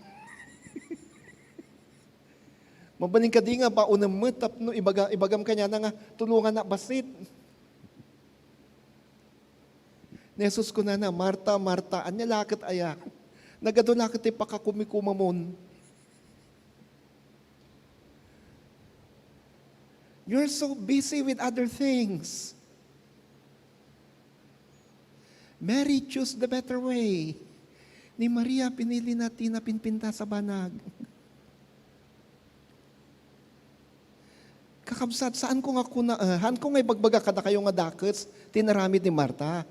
Mabaling ka di nga ba unang metap no ibagam kanya na nga tulungan na basit. Ni Jesus ko na Marta, Marta, anya lakit aya. Nagado lakit ti pakakumikumamon. You're so busy with other things. Mary chose the better way. Ni Maria pinili natin na pinpinta sa banag. Kakabsat, saan ko nga han ko nga ibagbaga kada kayo nga dakets, tinaramid ni Marta.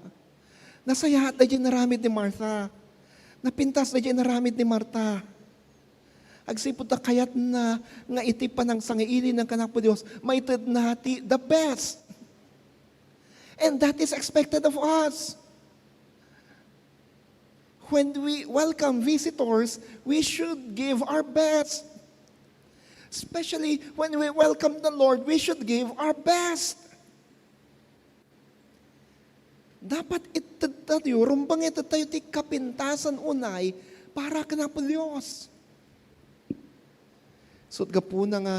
Nasayahat na dyan naramid ni Martha. Napintas na dyan naramid ni Marta. Agsipot na kayat na nga iti panang sangaili ng kanak po Diyos, maitid nati the best. And that is expected of us. When we welcome visitors, we should give our best. Especially when we welcome the Lord, we should give our best. Dapat itatayo, rumbang itatayo ti kapintasan unay para ka na po Diyos. So, gapuna nga,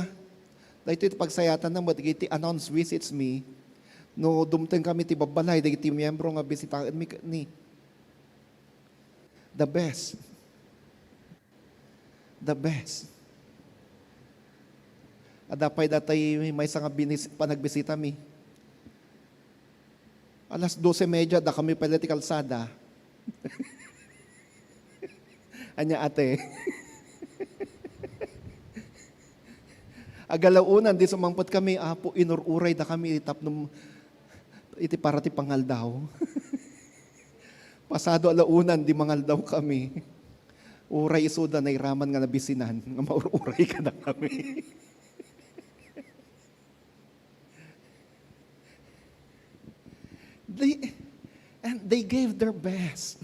dahito iti pagsayatan na mo, iti announce visits me, No dumteng kami ti babalay, dagiti miyembro nga bisitaen mi ni. The best. The best. Adapay datay may nga panagbisita mi. Alas 12:30 da kami pala ti kalsada. Anya ate. Agalaunan di sumangpot kami, apo inururay da kami tapnom iti para ti pangaldaw. Pasado alaunan di mangaldaw kami. Uray isuda na iraman nga nabisinan, nga maururay ka na kami. They gave their best.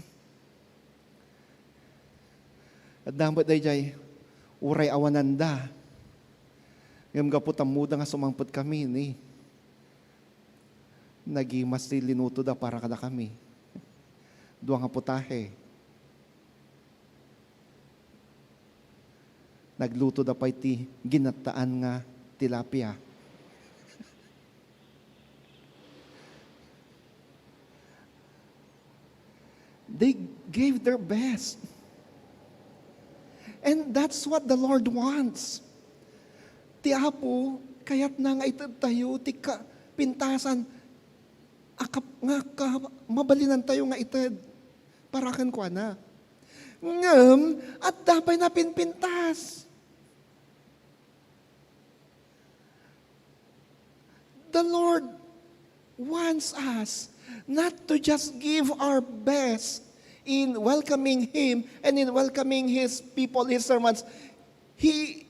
At dapat day uray awananda. Ngam gapot muda nga sumangpot kami ni. Nagimas ti linuto da para kada kami. Duwa nga putahe. Nagluto da pa iti ginataan nga tilapia. They gave their best. And that's what the Lord wants. Ti Apo, kayat na nga itad tayo, ti pintasan, mabalinan tayo nga itad. Parakan ko na. Ngam, at dapay na pinpintas. The Lord wants us not to just give our best in welcoming Him and in welcoming His people, His servants. He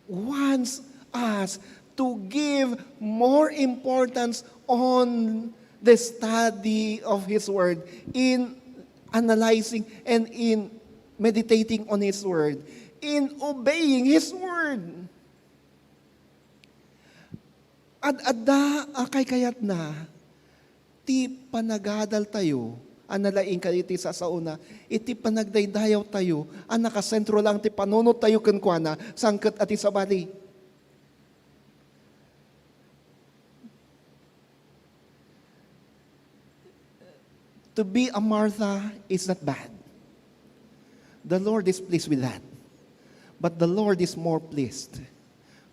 wants us to give more importance on the study of His Word, in analyzing and in meditating on His Word, in obeying His Word. Ad-adda akay kayat na, ti panagadal tayo, analaing ka iti sa sauna, iti panagdaydayaw tayo, ang nakasentro lang ti panunod tayo kenkwana, sangket ati sabali. To be a Martha is not bad. The Lord is pleased with that. But the Lord is more pleased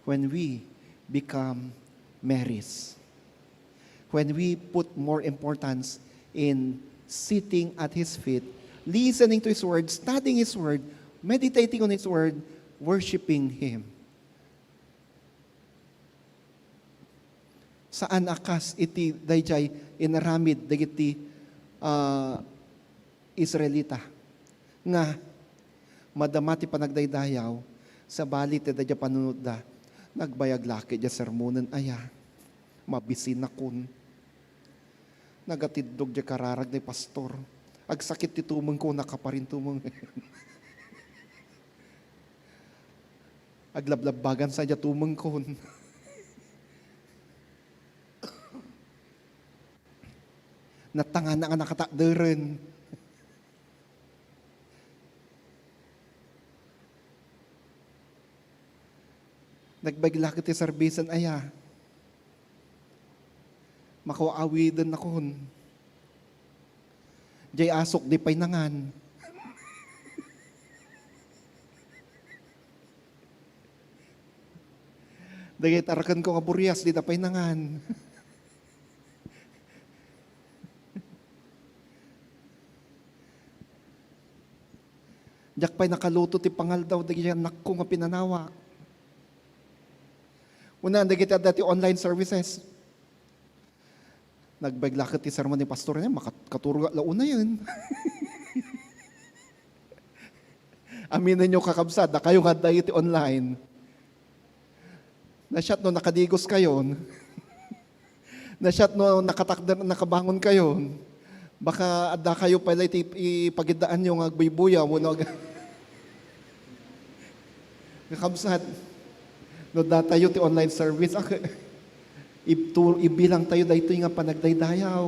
when we become Marys. When we put more importance in sitting at His feet, listening to His Word, studying His Word, meditating on His Word, worshiping Him. Saan akas iti dayjay inaramid dagiti Israelita nga madamati panagdaydayaw sa balit da dya panunod da nagbayag laki dya sermonen aya mabisin na kun nagatidog dya kararag ni pastor agsakit ti tumeng ko nakaparin tumeng aglablabagan sa dya tumeng kon natangan na nga nakatakderen. Nagbagla ti serbisan aya. Makawaawidan na kon. Jay asok di pay nangan. Dagay tarakan ko nga buryas di tapay nangan. Diyak pa'y nakaluto ti pangaldaw, dagi yan nakko nga pinanawa. Una, dagi dati online services. Nagbaglakit ti sermon ni pastor niya, makaturo launa yun. Aminin nyo kakabsat, na kayo nga dahil ti online. Na-shot no nakadigos kayon. Na-shot no nakabangon kayon. Baka ada kayo pala ipagidaan yung agbaybuya mo no. Kakabsat. No datayo ti online service. Ibilang tayo dahito nga panagdaydayaw.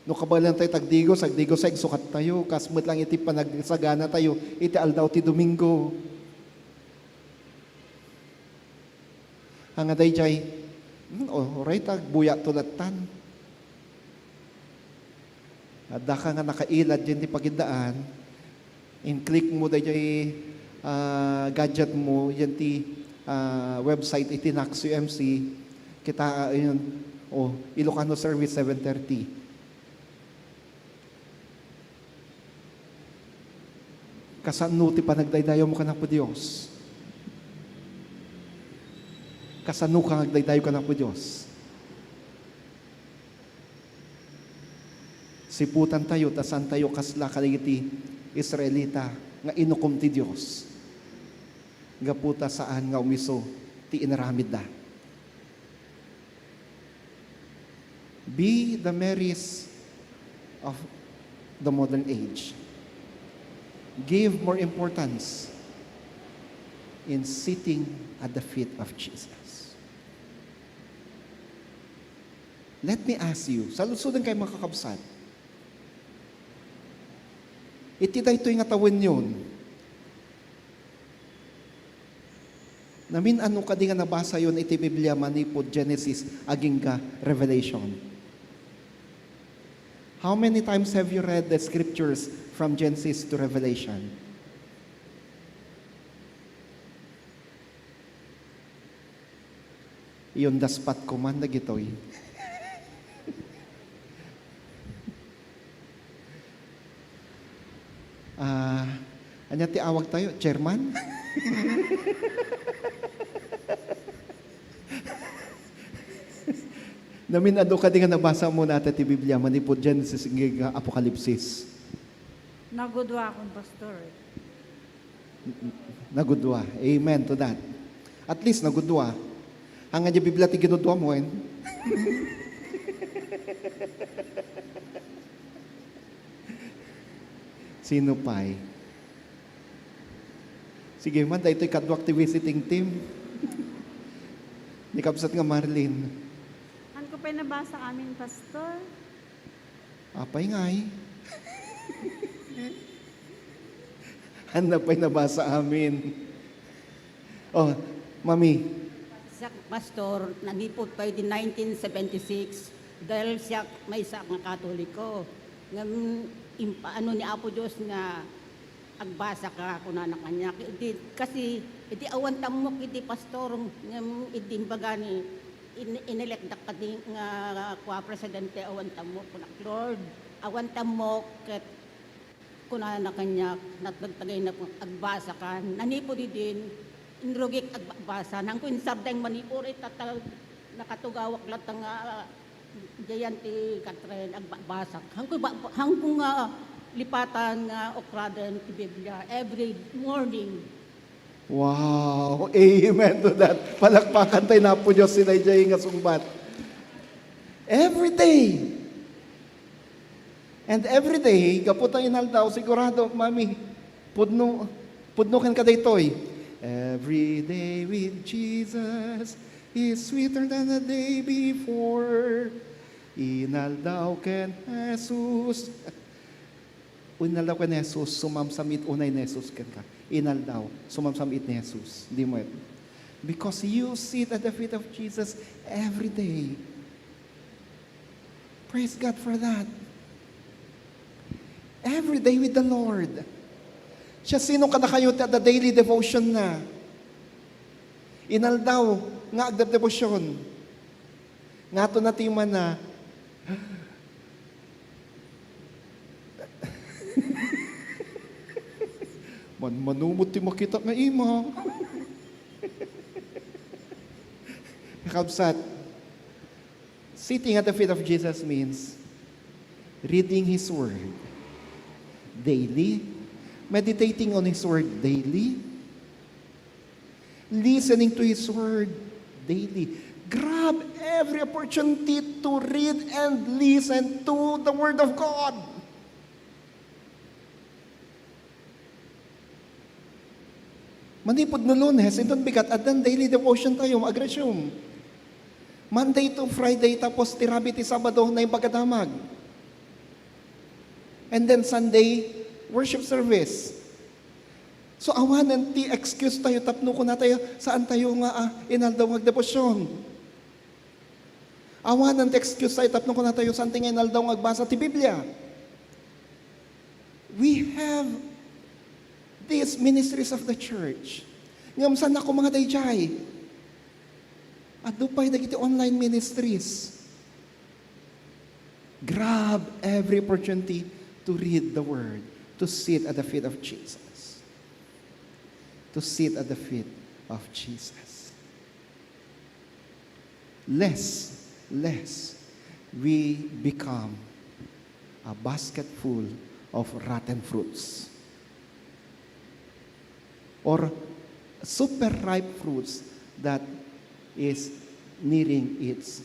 No kabalan tayo tagdigos sa sukat tayo. Kasmet lang iti panagsagana tayo. Iti aldaw ti Domingo. Hangaday jay, Alright, buya tulatan. At ka nga nakailad din ti pagidaan, in-click mo da gadget mo, yan ti website iti Nax UMC, kita yun, Ilocano Service 730. Kasano ti panagdaydayo mo ka na po Diyos? Kasano ka nagdaydayo ka na po Diyos? Siputan tayo, tasan tayo kasla kaligiti Israelita nga inukom ti Diyos. Gaputa saan nga umiso ti inaramid da. Be the Marys of the modern age. Give more importance in sitting at the feet of Jesus. Let me ask you, salusudan kayo mga kakabsat, iti daytoy nga tawin yun, namin ano ka di nga nabasa yun iti Biblia manipod Genesis aging ka Revelation. How many times have you read the scriptures from Genesis to Revelation? Iyon daspat ko man na gitoy. Anya ti awag tayo, chairman? Namin ado ka di nga nabasa mo natin ti Biblia manipod Genesis hingga Apokalipsis. Nagudwa akong pastor. Nagudwa. Amen to that. At least nagudwa. Hanga di Biblia ti ginudwa mo Sino pa'y? Sige man, dahil ito'y kadwak ti visiting team. Nikapsat nga Marlene. Ano ko pa nabasa amin, pastor? Apay nga'y. Ano pa'y nabasa amin? Oh, mami. Siya, pastor, nanipod pa din 1976 dahil siya may isa nga katoliko. Ano ni Apo Diyos nga agbasa ka ako na kanya. Kasi iti awan tamok iti pastor iti baga ni inelekta ka di nga kwa presidente awan tamok kunak Lord awan tamok ket kuna na kanya natagtagay na agbasa ka nanipo di din inrugik agbasa nang kun sabdeng manipor itatag nakatugawak lat nga Jayanti Katren agbasa hangkung lipatan nga okraden ti Biblia every morning. Wow! Amen to that. Palakpakan tayo na po Diyos sinayjay nga sumbat. Every day. And every day, kaputa inaldaw, sigurado, mami, pudno kan kadaytoy. Every day with Jesus is sweeter than the day before. Inaldaw ken Jesus. Inaldaw ken Jesus, sumamsamit unay ni Jesus ken ka. Inaldaw, sumamsamit ni Jesus. Di mo ito. Because you sit at the feet of Jesus every day. Praise God for that. Every day with the Lord. Siya sino ka na kayo at the daily devotion na. Inaldaw nga agdab-devotion. Nga to natiman na manumot ti makita nga ima. Kakabsat, sitting at the feet of Jesus means reading His Word daily, meditating on His Word daily, listening to His Word daily. Grab every opportunity to read and listen to the Word of God. Manipod na Lunes, itong bigat, at then daily devotion tayo, mag-resume. Monday to Friday, tapos tirabi ti Sabado na yung pagkadamag. And then Sunday, worship service. So awanan ti excuse tayo, tapno ko na tayo, saan tayo nga inaldaw mag-devotion. Awan ng excuse tayo, tapno ko na tayo, santing ngayon daw agbasa ti Biblia. We have these ministries of the church. Ngam saan ako mga dayjay? At dupay dagiti online ministries. Grab every opportunity to read the Word, to sit at the feet of Jesus. To sit at the feet of Jesus. Lest we become a basket full of rotten fruits. Or super ripe fruits that is nearing its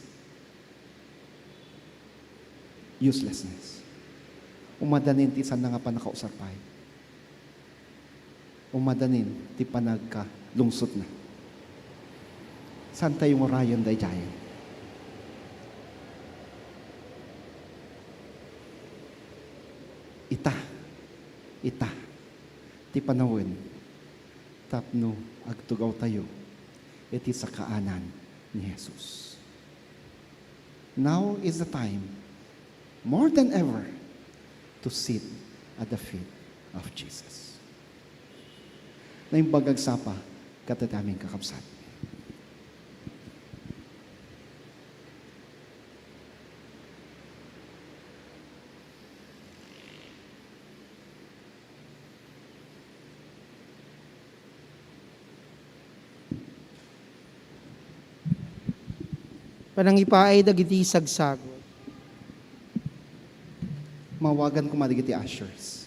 uselessness. Umadanin ti saan na nga pa nakausarpay. Umadanin ti panagka lungsot na. Saan tayong orayon dayjayan? Ita, ti panawin, tapno agtugaw tayo, iti sa kaanan ni Jesus. Now is the time, more than ever, to sit at the feet of Jesus. Na yung bagagsapa, katataming kakabsat. Panangipaay dagiti sagsagot. Mawagan ko madigiti ushers.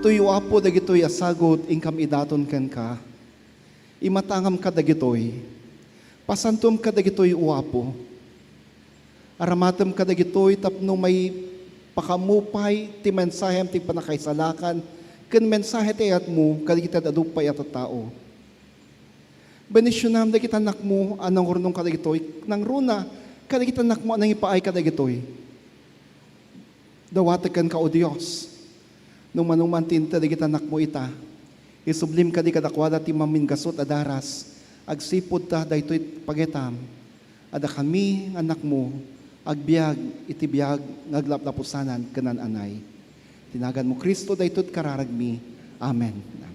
Tuyo apo dagitoy asagot ingkam idaton ken ka. Imatangam ka dagitoy. Pasantom ka dagitoy uapo. Aramatem ka dagitoy tapno may pakamupay ti mensahem ti panakaisalakan ken mensahe ti ayat mo kadagita adupay at tao. Benisyonam dagita anak mo anang runong ka dagitoy nang runa kadagita anak mo anang ipaay ka dagitoy. Dawataken ka o Dios. Nung manumantin ta dagita anak mo ita, isublim ka di kadakwada ti mamin gasot adaras, agsipod ta daytoy pagetam, ada kami anak mo, agbiag iti biag ngaglaplapusanan kanan anay. Tinagan mo Kristo daytoy kararagmi. Amen.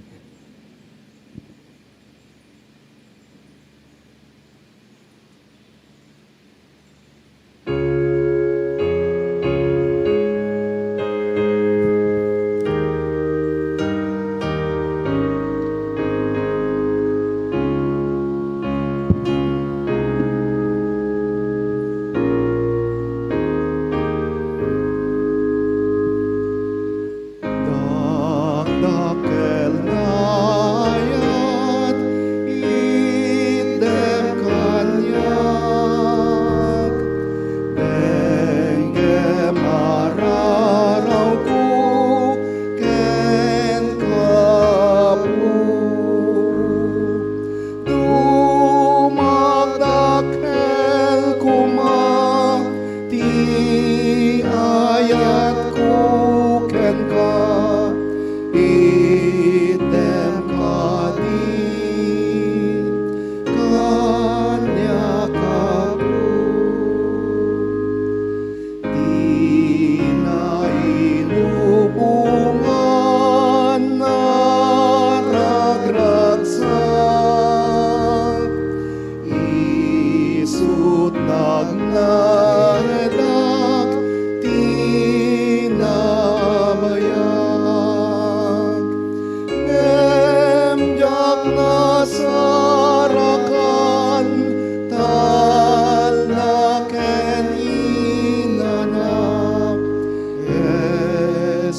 Dakkel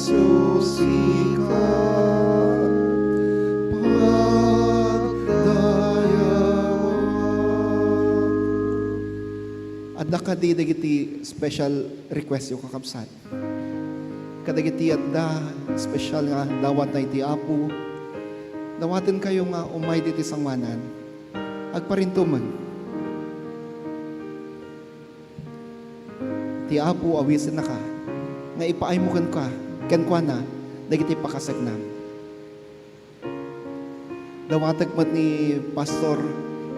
susikat pagdayawan. Adda kadi dagiti special request yung kakabsat. Kadagiti adda special nga dawat na iti Apo. Dawatin kayo nga umay diti sangwanan. Agparintuman. Ti Apo awisin na ka. Nga ipaay mo ka. Kenkwa na. Dagiti pakasagnam. Dawatag mat ni Pastor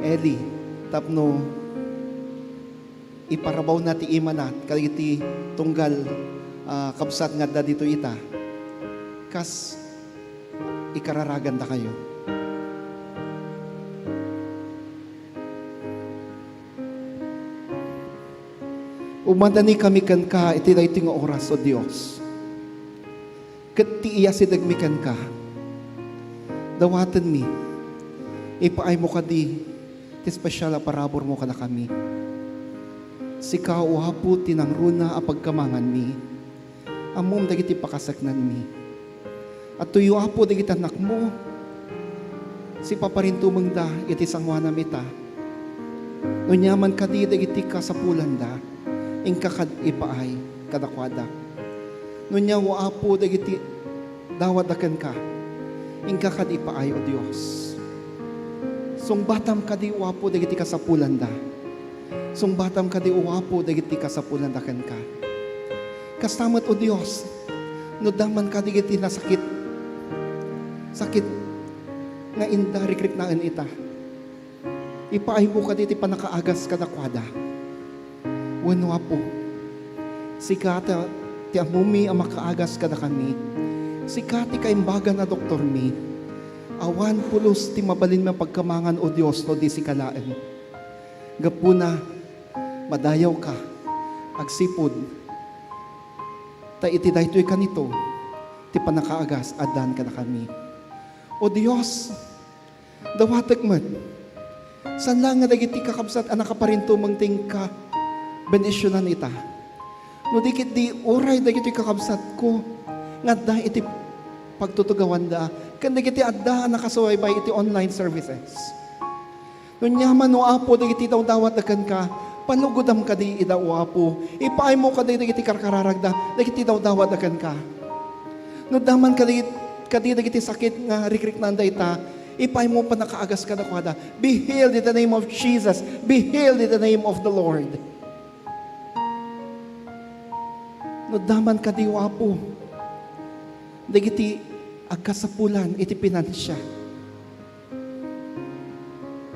Eli. Tapno iparabaw na ti ima na. Kadagiti tunggal kabsat nga da dito ita. Kas ikararagan da kayo. Umandani kami kan ka, iti na iti nga oras o Diyos. Kat ti iya si dagmikan ka. Dawatan mi, ipaay mo ka di, ti special parabor mo ka na kami. Sika uhapo tinangruna a pagkamangan mi, amom dagiti pakasaknan mi. At tuyo apo dagiti anak mo, si paparintumang da, iti sangwanam ita. Nunyaman ka di dagiti kasapulan da, ingka kad ipaay kadakwada. Nunya apo dagiti dawadakan ka, ingka kad ipaay o Dios. Sungbatam ka di apo dagiti kasapulan da. Sungbatam ka di apo dagiti kasapulan da kan ka. Kastamat o Dios, no daman ka dagiti nasakit. Sakit nga inda rikrik naan ita. Ipaay mo ka diti panakaagas kadakwada. Wano apo, sikata ti amumi ang makaagas kada kami, sikati kaimbaga na doktor mi, awan pulos ti mabalin mo pagkamangan o Diyos no di sikalaan. Gapuna, madayaw ka, agsipod, ta iti daytoy ka nito, ti panakaagas adan ka na kami. O Diyos, dawatag man, san lang nga dagiti kakabsat anak ka pa rin tumangting ka, benesyonan ita. No dikit di oray dagiti kakabsat ko, nga da iti pagtutugawan da, kan dagiti adda nakasuwaybay iti online services. No nyaman no apo dagiti daw dawat dakan ka, panugodam ka di ida o apo, ipaay mo ka di dagiti karkararagda, dagiti daw dawat dakan ka. No daman ka dagiti sakit nga rikrik nanda ita, ipay mo pa nakaagas ka dakwada. Be healed in the name of Jesus. Be healed in the name of the Lord. No daman ka di wapo. Dagiti agkasapulan iti pinansya.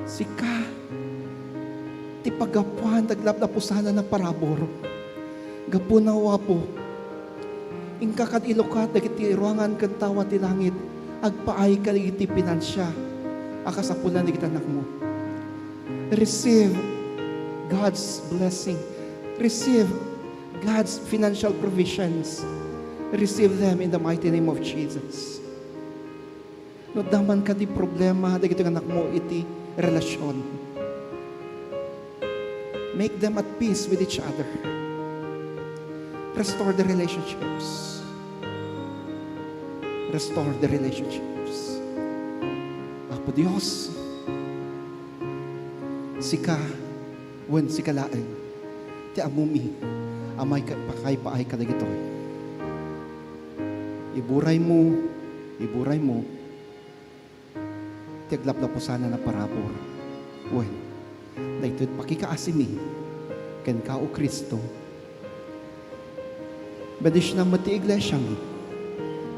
Sika ti pagapuan taglap na pusana na parabor. Gapu na wapo. Ingka kad ilokat dagiti ruangan kan tawa ti langit. Agpaay ka dagiti pinansya. Akasapulan dagiti anak mo. Receive God's blessing. Receive God's financial provisions. Receive them in the mighty name of Jesus. No daman ka di problema dagiti anak mo iti relasyon. Make them at peace with each other. Restore the relationships. Restore the relationships. Apo Diyos, sika, wen sikalaan, ti amumi, amay pakay-paay ka dagito. Iburay mo, ti aglap na po sana na parabor. Wen, dahito pakikaasimi, ken ka o Kristo, badish na mati iglesia mi,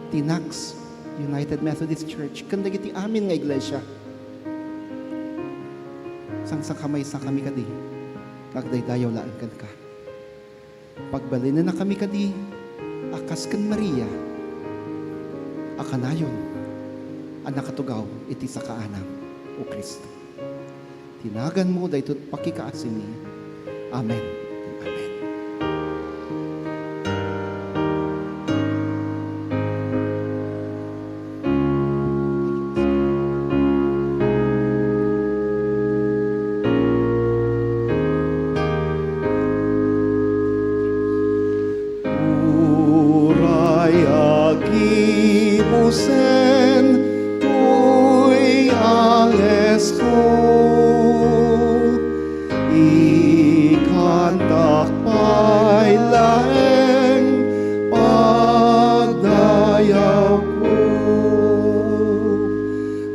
Tinax United Methodist Church, kanda giti amin nga iglesia. Sang sa kamay sa kami kadi, kagdaydayaw laan kan ka. Pagbalin na kami kadi, akas kan Maria, akanayon, anak katugaw, iti sa kaanam, o Kristo. Tinagan mo, dahito pakikaasimi. Amen. Amen. pagkibusen tuy aes ko ikantak pa'y laeng pagdayaw ko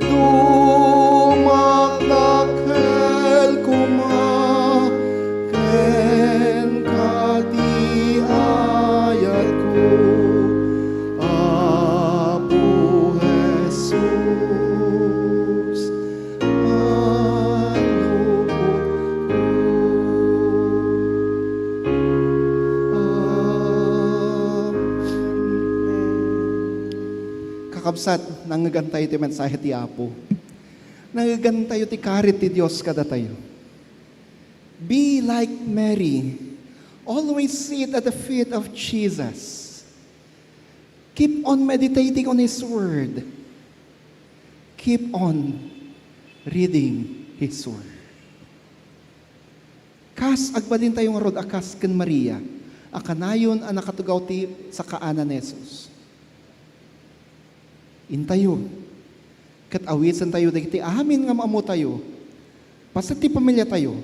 dumakdakel kuma ken kadiayat ko Apo Jesus manupot ko kakabsat nangagantay ti mensahe ti Apo nangagantay ti karit ti Dios kada tayo. Be like Mary. Always sit at the feet of Jesus. Keep on meditating on His Word. Keep on reading His Word. Kas agbalin tayong rod akas ken Maria. Akanayon ang nakatugaw ti sa kaanan ni Jesus. Intayo. Kat awisan tayo dagiti amin nga maamu tayo. Pasat ti pamilya tayo.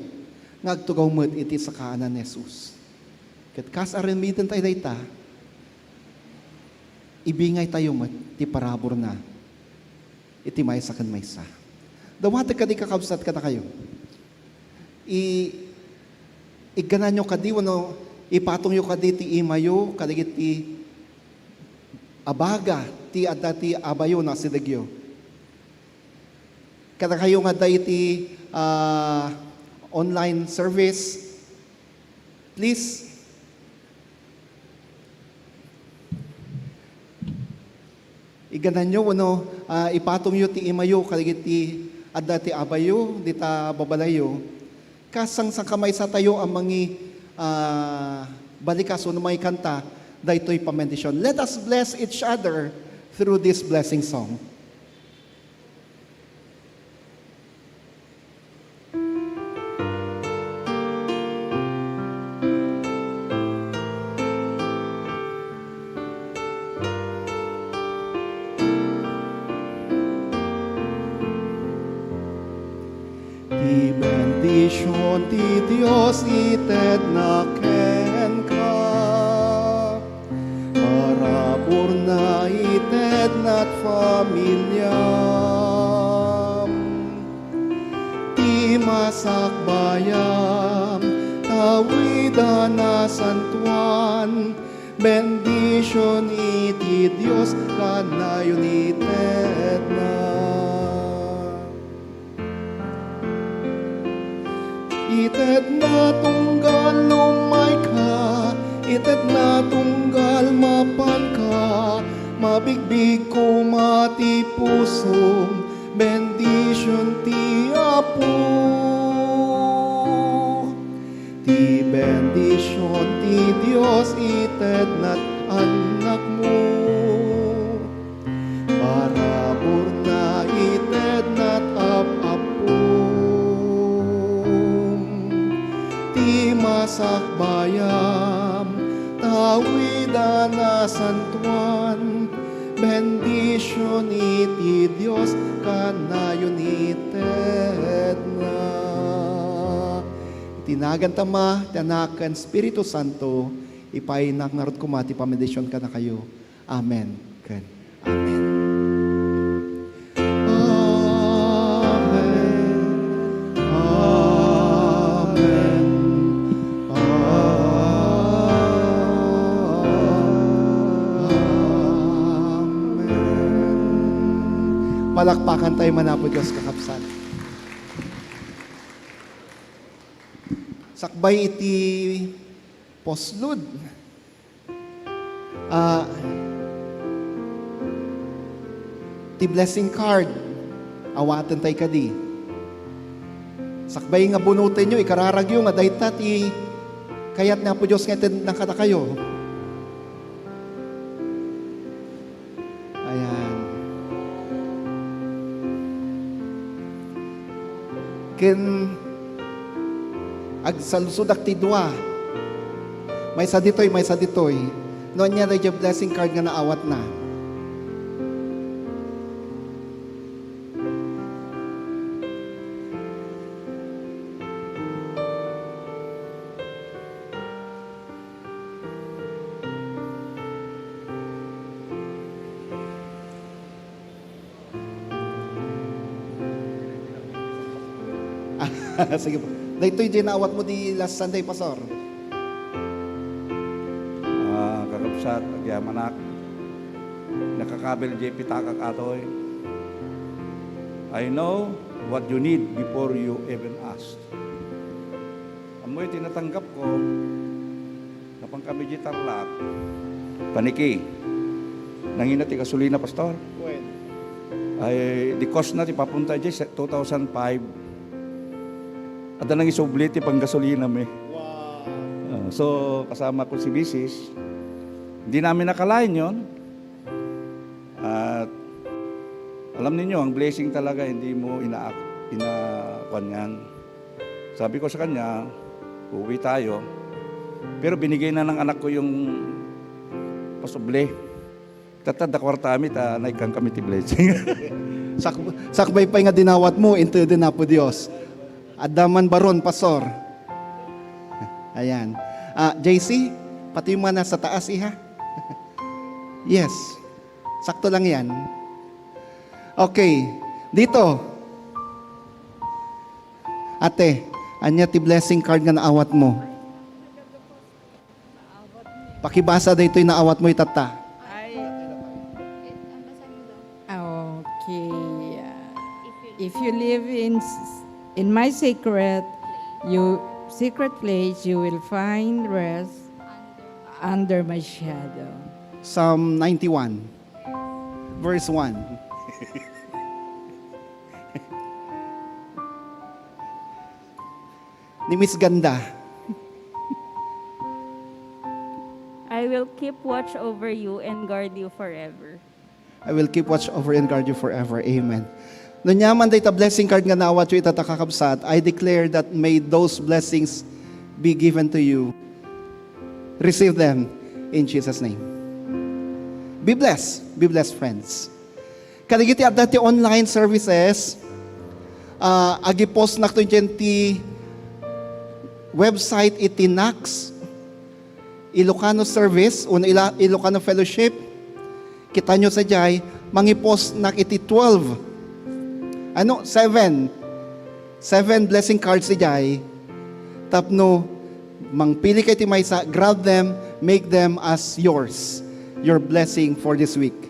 Nga agtugaw met iti sa kaanan ni Jesus. Kat kas aramitan tayo dayta. Ibingay tayo met ti parabor na. Iti maysa ken maysa. Dawat ka di kakabsat ka na kayo. Iganan nyo kadi wano ipatong nyo kadi ti imayo kadigit ti abaga ti adda ti abayo na sidagyo. Kada kayo nga day ti online service, please iganan nyo wano ipatong nyo ti imayo kadigit ti adda ti abayo dita babalayo kasang sa kamay sa tayo ang mangi balikaso na may kanta daytoy pamendisyon. Let us bless each other through this blessing song. Ti bendisyon ti Dios ited na ken ka parabor na ited na't familyam ti masakbayam tawida na santuan bendisyon iti Dios kanayon ited na ited na tunggal lumay ka, ited na tunggal mapan ka, mabigbig ko mati pusom, bendisyon ti Apo. Ti bendisyon ti Dios ited na't anak mo, parabor na ited na't apo. Masakbayam, tawida na santuan, bendisyon iti Dios kanayon ited na. Itinagan tama, tanakan Espiritu Santo, ipainak narod kumati pamedisyon ka na kayo. Amen. Ken. Amen. Palakpakan tayo manapo Diyos kakapsat. Sakbay iti poslud. Ti blessing card. Awatan tayo kadi. Sakbay nga bunutin nyo, ikararagyo nga dayta ti kayat na po Diyos nga itin nakata kayo. Ayan. Ken agsalusudak ti dua. May sa ditoy. No niya na blessing card nga naawat na. Sige po. Dito yung ginawat mo di last Sunday, Pastor. Kakabsat, agyamanak, nakakabel JP takak atoy. I know what you need before you even ask. Amoy tinatanggap ko, napang kami di Tarlac, paniki, nangina ti gasolina, Pastor. Ay, di cost na ti papunta di 2005. At nang isublit ti pang gasolina me. So, kasama ko si Mrs. Hindi namin nakalain yon. At alam ninyo, ang blessing talaga, hindi mo ina-kanyan. Sabi ko sa kanya, uwi tayo. Pero binigay na ng anak ko yung pasuble. Tatanda kwartami, naikang kami ti blessing. Sakbay pa nga dinawat mo, into din na po Diyos. Adaman baron, Pastor. Ayan. JC, pati mo na sa taas, iha. Yes. Sakto lang yan. Okay. Dito. Ate, anya ti blessing card nga naawat mo. Pakibasa dito yung naawat mo itata. Okay. If you live in my secret place, you will find rest under my shadow. Psalm 91, verse 1. Ni Miss Ganda. I will keep watch over you and guard you forever. I will keep watch over and guard you forever. Amen. Nunyaman day ta blessing card nga nawat yu itatakakabsat, I declare that may those blessings be given to you. Receive them in Jesus' name. Be blessed. Be blessed, friends. Kadigiti at dati online services, agi-post na ito ti website iti NACS, Ilocano Service, Ilocano Fellowship. Kita nyo sa jay, mangi-post na iti 12. 7 blessing cards si jay. Tapno, mangpili kay ti maysa, grab them, make them as yours. Your blessing for this week.